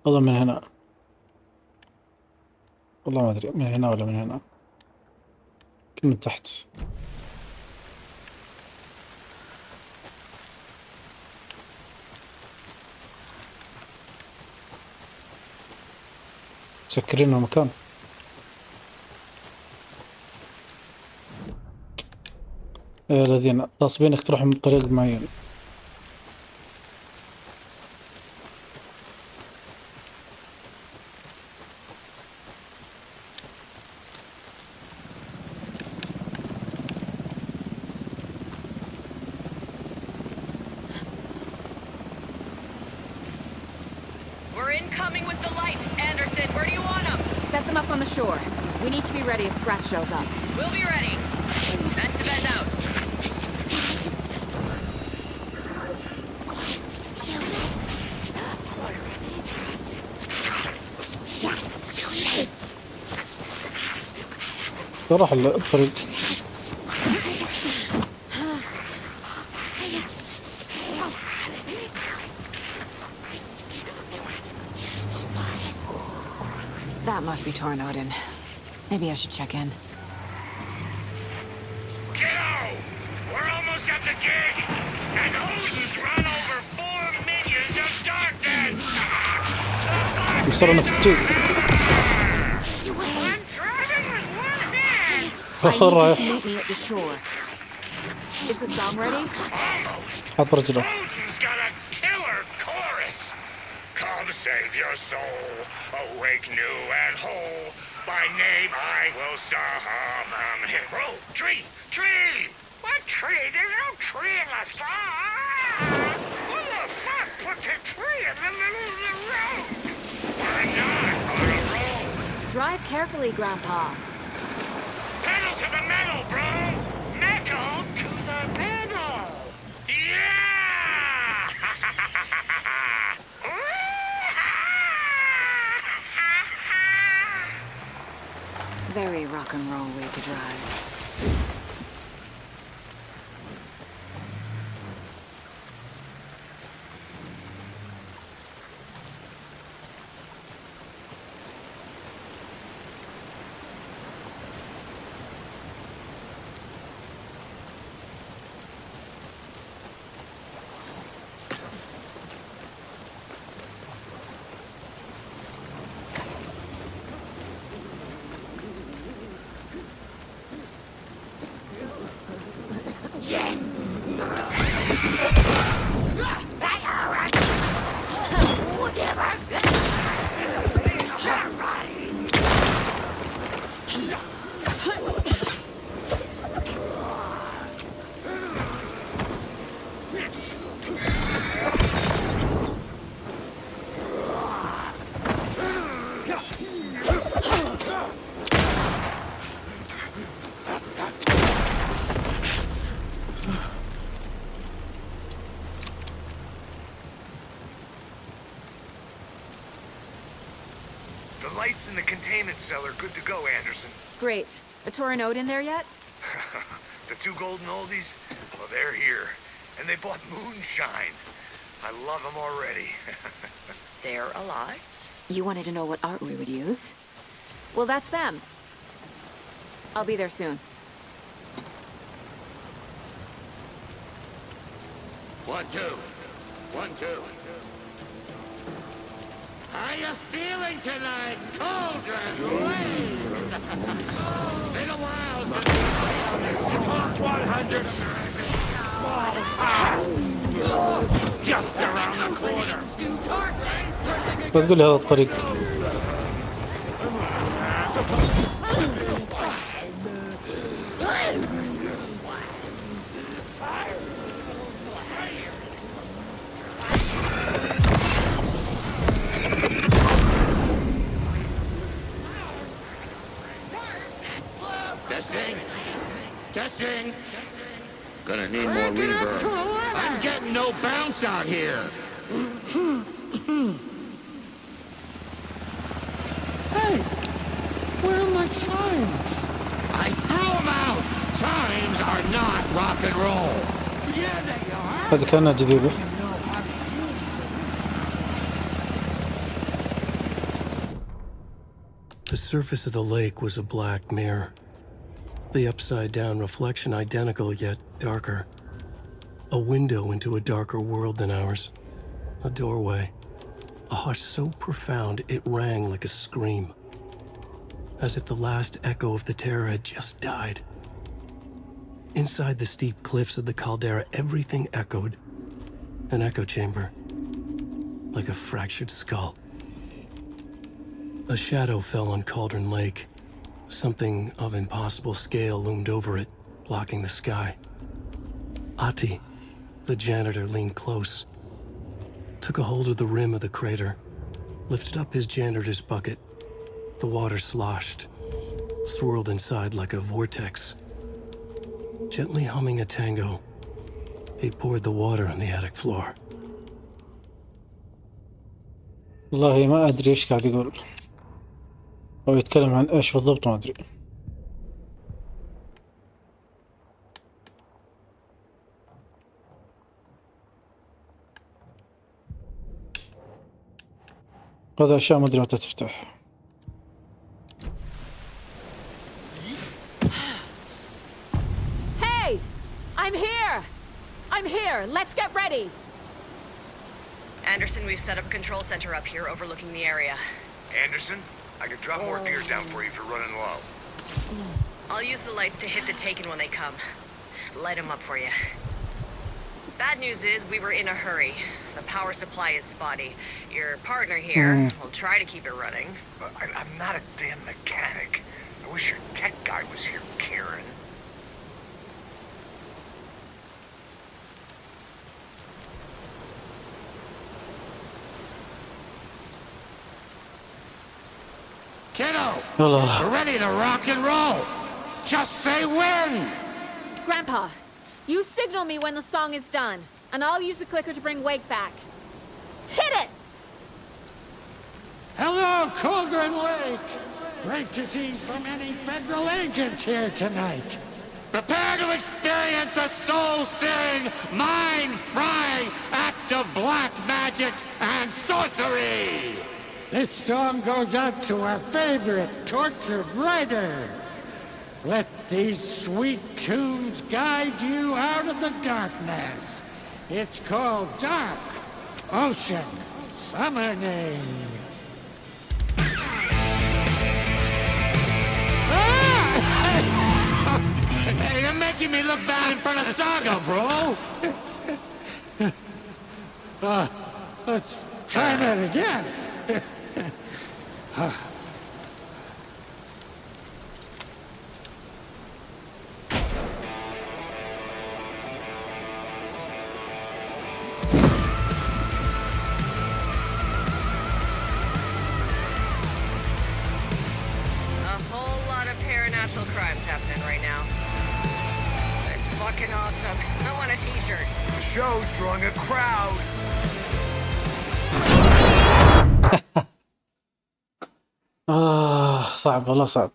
أظن من هنا، والله ما أدري من هنا ولا من هنا، من تحت. مسكرين المكان. يا الذين غاصبينك تروح من طريق معين. We're incoming with the lights, Anderson. Where do you want them? Set them up on the shore. We need to be ready if Scratch shows up. We'll be ready. Best to bend out. راح الطريق. That must be Tornodin. Maybe I should check in. Kiddo! We're almost at the gig! And Odin's run over 4 minions of darkness! يصير نفس الشيء. I need you to meet me at the shore. Is the song ready? حط رجله. Odin's got a killer chorus! Come save your soul, awake new and whole. By name I will summon him. Bro, tree! What tree? There's no tree in the song! Who the fuck put the tree in the middle of the road? We're not on a road. Drive carefully, Grandpa. Pedal to the metal, bro! Metal to the pedal! Yeah! Very rock and roll way to drive. In the containment cellar, good to go, Anderson. Great. A Torinode in there yet? The 2 golden oldies? Well, they're here. And they bought moonshine. I love them already. They're alive? You wanted to know what art we would use? Well, that's them. I'll be there soon. 1, 2. 1, 2. How you feeling tonight, Cauldron? Been a while since we played on this Top 100 small town. Just around the corner. لا تقول لي هذا الطريق. Testing. Gonna need more reverb. I'm getting no bounce out here. Hey, where are my chimes? I threw them out. Chimes are not rock and roll. Yeah, they are. هذه كانها جديدة. The surface of the lake was a black mirror. The upside-down reflection identical yet darker. A window into a darker world than ours. A doorway. A hush so profound it rang like a scream. as if the last echo of the terror had just died. Inside the steep cliffs of the caldera, everything echoed. An echo chamber, like a fractured skull. A shadow fell on Cauldron Lake. Something of impossible scale loomed over it, blocking the sky. Ati, the janitor, leaned close, took a hold of the rim of the crater, lifted up his janitor's bucket. The water sloshed, swirled inside like a vortex. Gently humming a tango, he poured the water on the attic floor. والله ما أدري إيش قاعد يقول أو يتكلم عن إيش بالضبط، ما أدري. هذا أشياء ما أدري متى تفتح. Hey! I'm here! I'm here! Let's get ready! Anderson, we've set up a control center up here overlooking the area. Anderson, I could drop more gears down for you if you're running low. I'll use the lights to hit the Taken when they come. Light them up for you. Bad news is we were in a hurry. The power supply is spotty. Your partner here will try to keep it running. I'm not a damn mechanic. I wish your tech guy was here, Karen. Kiddo, Hello. we're ready to rock and roll. Just say when. Grandpa, you signal me when the song is done, and I'll use the clicker to bring Wake back. Hit it! Hello, Cauldron Lake. Great to see so many federal agents here tonight. Prepare to experience a soul-searing, mind-frying act of black magic and sorcery. This song goes out to our favorite tortured writer. Let these sweet tunes guide you out of the darkness. It's called Dark Ocean Summoning. Hey, you're making me look bad in front of Saga, bro. Let's try that again. Supernatural crimes happening right now. It's fucking awesome. I want a t-shirt. The show's drawing a crowd. صعب والله صعب.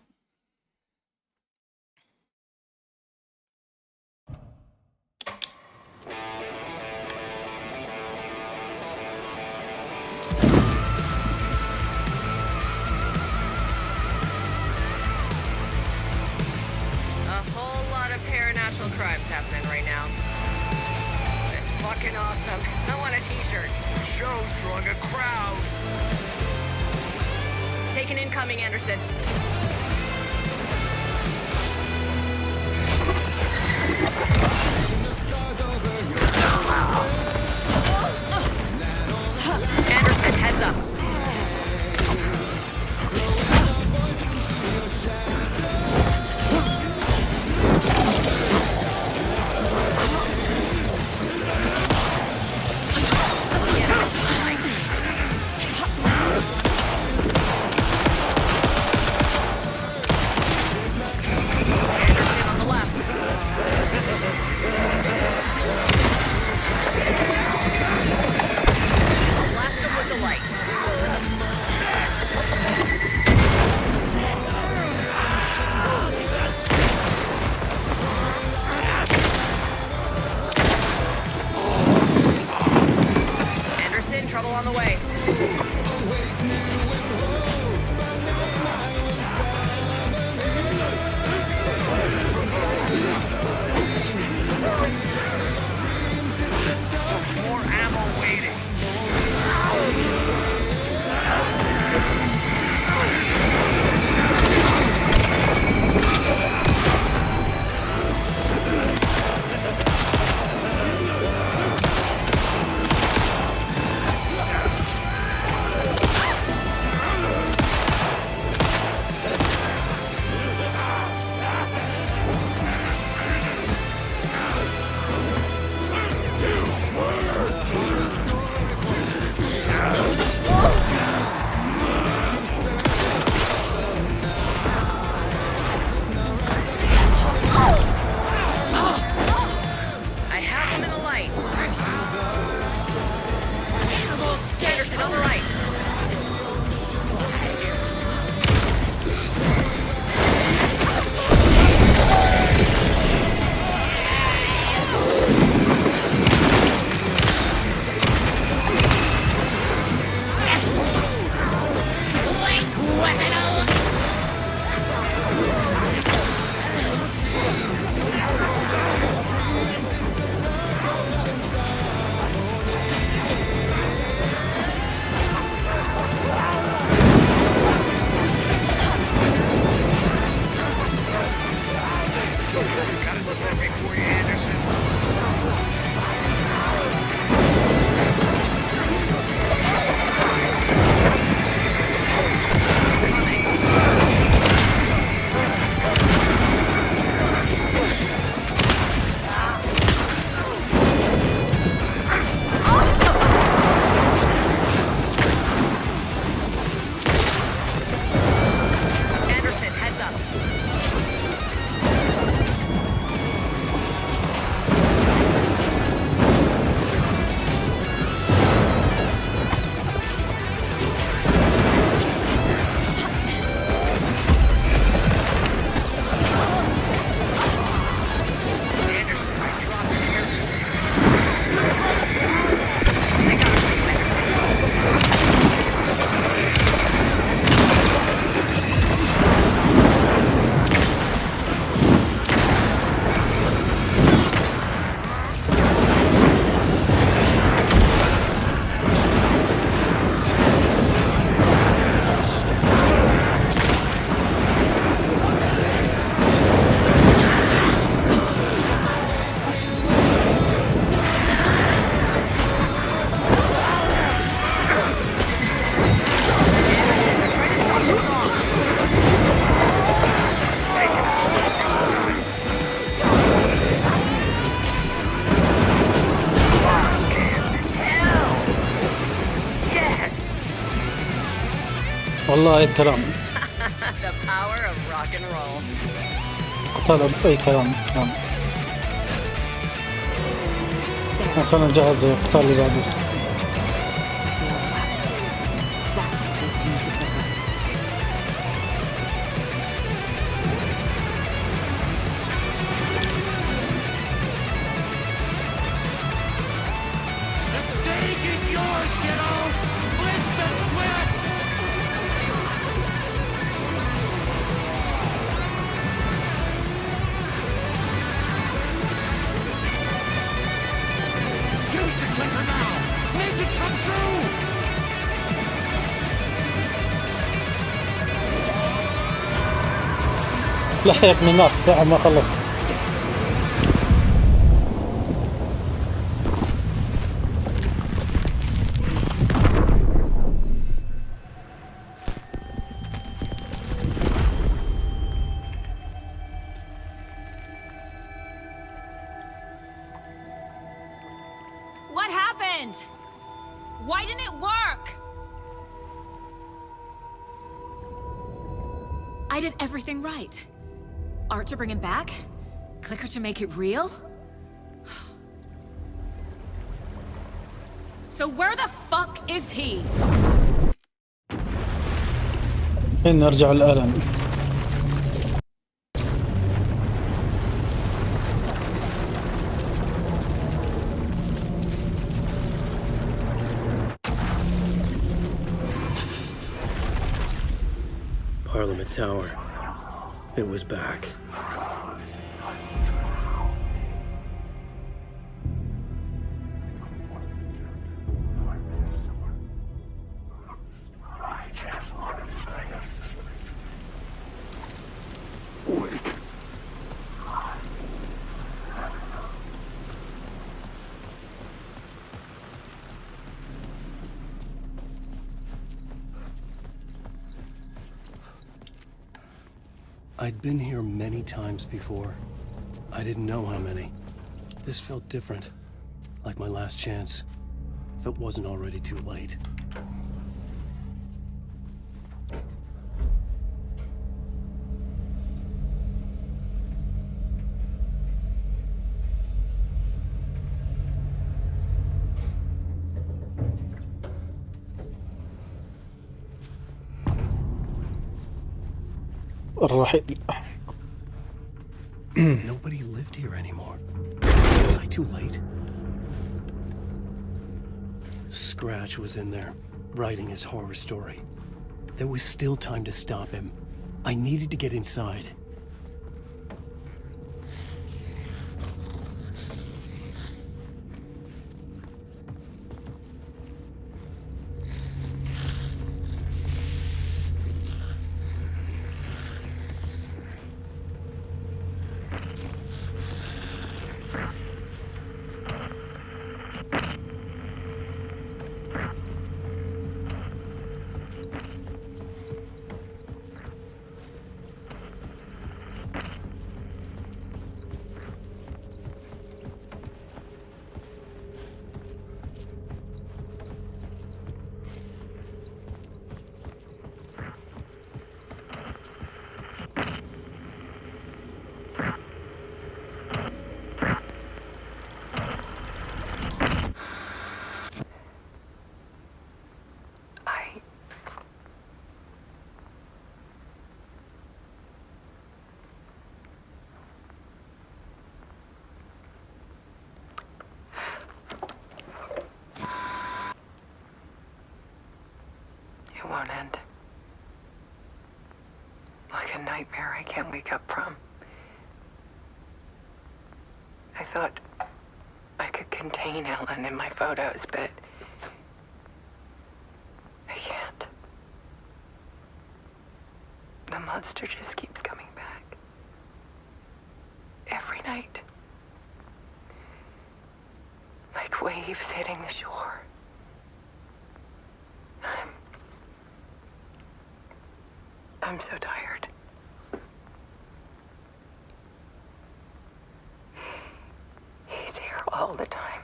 Crimes happening right now. It's fucking awesome. I want a t-shirt. The show's drawing a crowd. Taken incoming, Anderson. Anderson, heads up. والله أي كلام. The power of rock and roll. قتال أي كلام. خلنا نجهز القتال اللي بعده. لحقني الناس ساعة ما خلصت. What happened? Why didn't it work? I did everything right. Art to bring him back? Clicker to make it real? So where the fuck is he? نرجع لآلان. Parliament Tower. It was back. I'd been here many times before. I didn't know how many. This felt different, like my last chance, if it wasn't already too late. الرحيل. Nobody lived here anymore. Was I too late? Scratch was in there, writing his horror story. There was still time to stop him. I needed to get inside. It won't end. Like a nightmare I can't wake up from. I thought I could contain Ellen in my photos, but I can't. The monster just keeps coming back. Every night. Like waves hitting the shore. I'm so tired. He's here all the time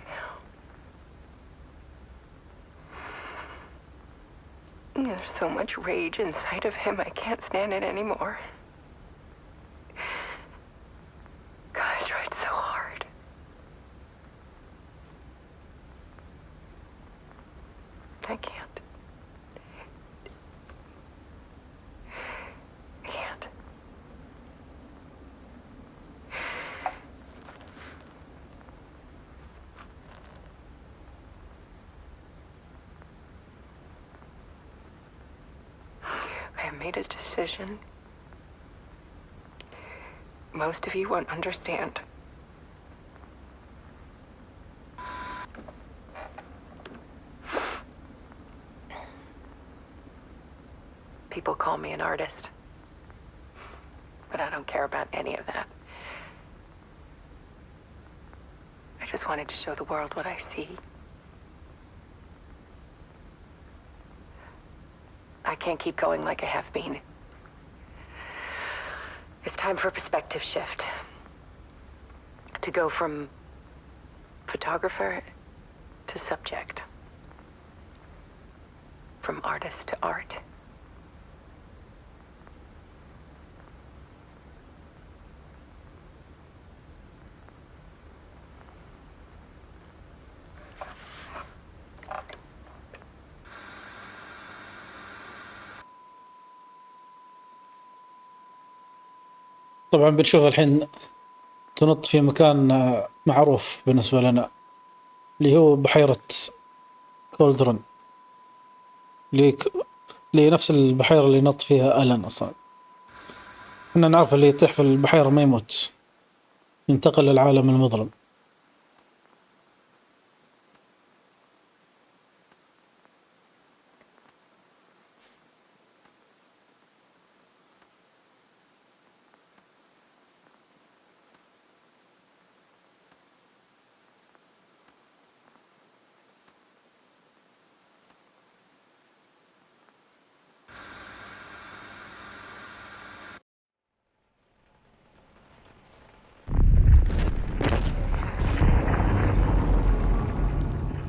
now. There's so much rage inside of him, I can't stand it anymore. God, I tried so hard. I can't. I can't. I have made a decision. Most of you won't understand. People call me an artist, but I don't care about any of that. I just wanted to show the world what I see. I can't keep going like I have been. It's time for a perspective shift. To go from photographer to subject. From artist to art. طبعا بنشوف الحين تنط في مكان معروف بالنسبة لنا اللي هو بحيرة كولدرون، اللي نفس البحيرة اللي نط فيها آلان. أصلا كنا نعرف اللي يطيح في البحيرة ما يموت، ينتقل للعالم المظلم.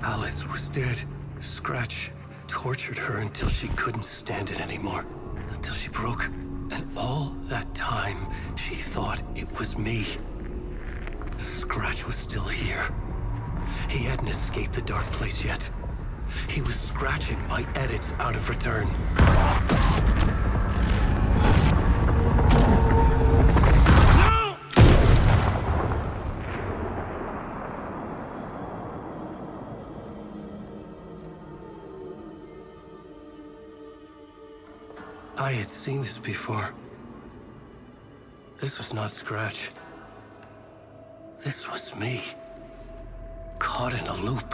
Alice was dead. Scratch tortured her until she couldn't stand it anymore. Until she broke. And all that time, she thought it was me. Scratch was still here. He hadn't escaped the dark place yet. He was scratching my edits out of return. I had seen this before. This was not Scratch. This was me. Caught in a loop.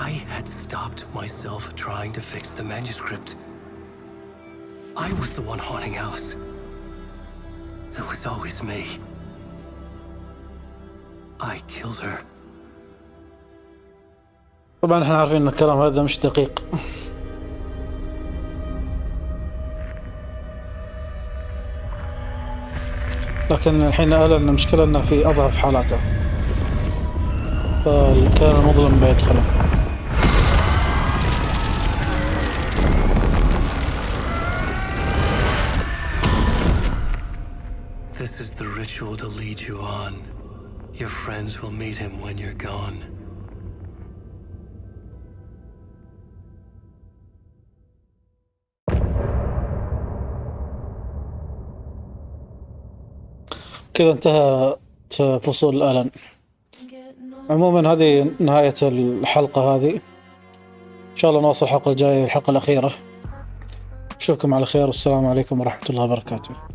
I had stopped myself trying to fix the manuscript. I was the one haunting Alice. It was always me. I killed her. طبعا احنا عارفين ان الكلام هذا مش دقيق، لكن الحين آلان المشكلة انه في اضعف حالاته، فالكيان المظلم بيدخله. This is the ritual to lead you on. Your friends will meet him when you're gone. كذا انتهت فصول آلان. عموما هذه نهاية الحلقة هذه، إن شاء الله نواصل الحلقة الجاية، الحلقة الأخيرة. أشوفكم على خير، والسلام عليكم ورحمة الله وبركاته.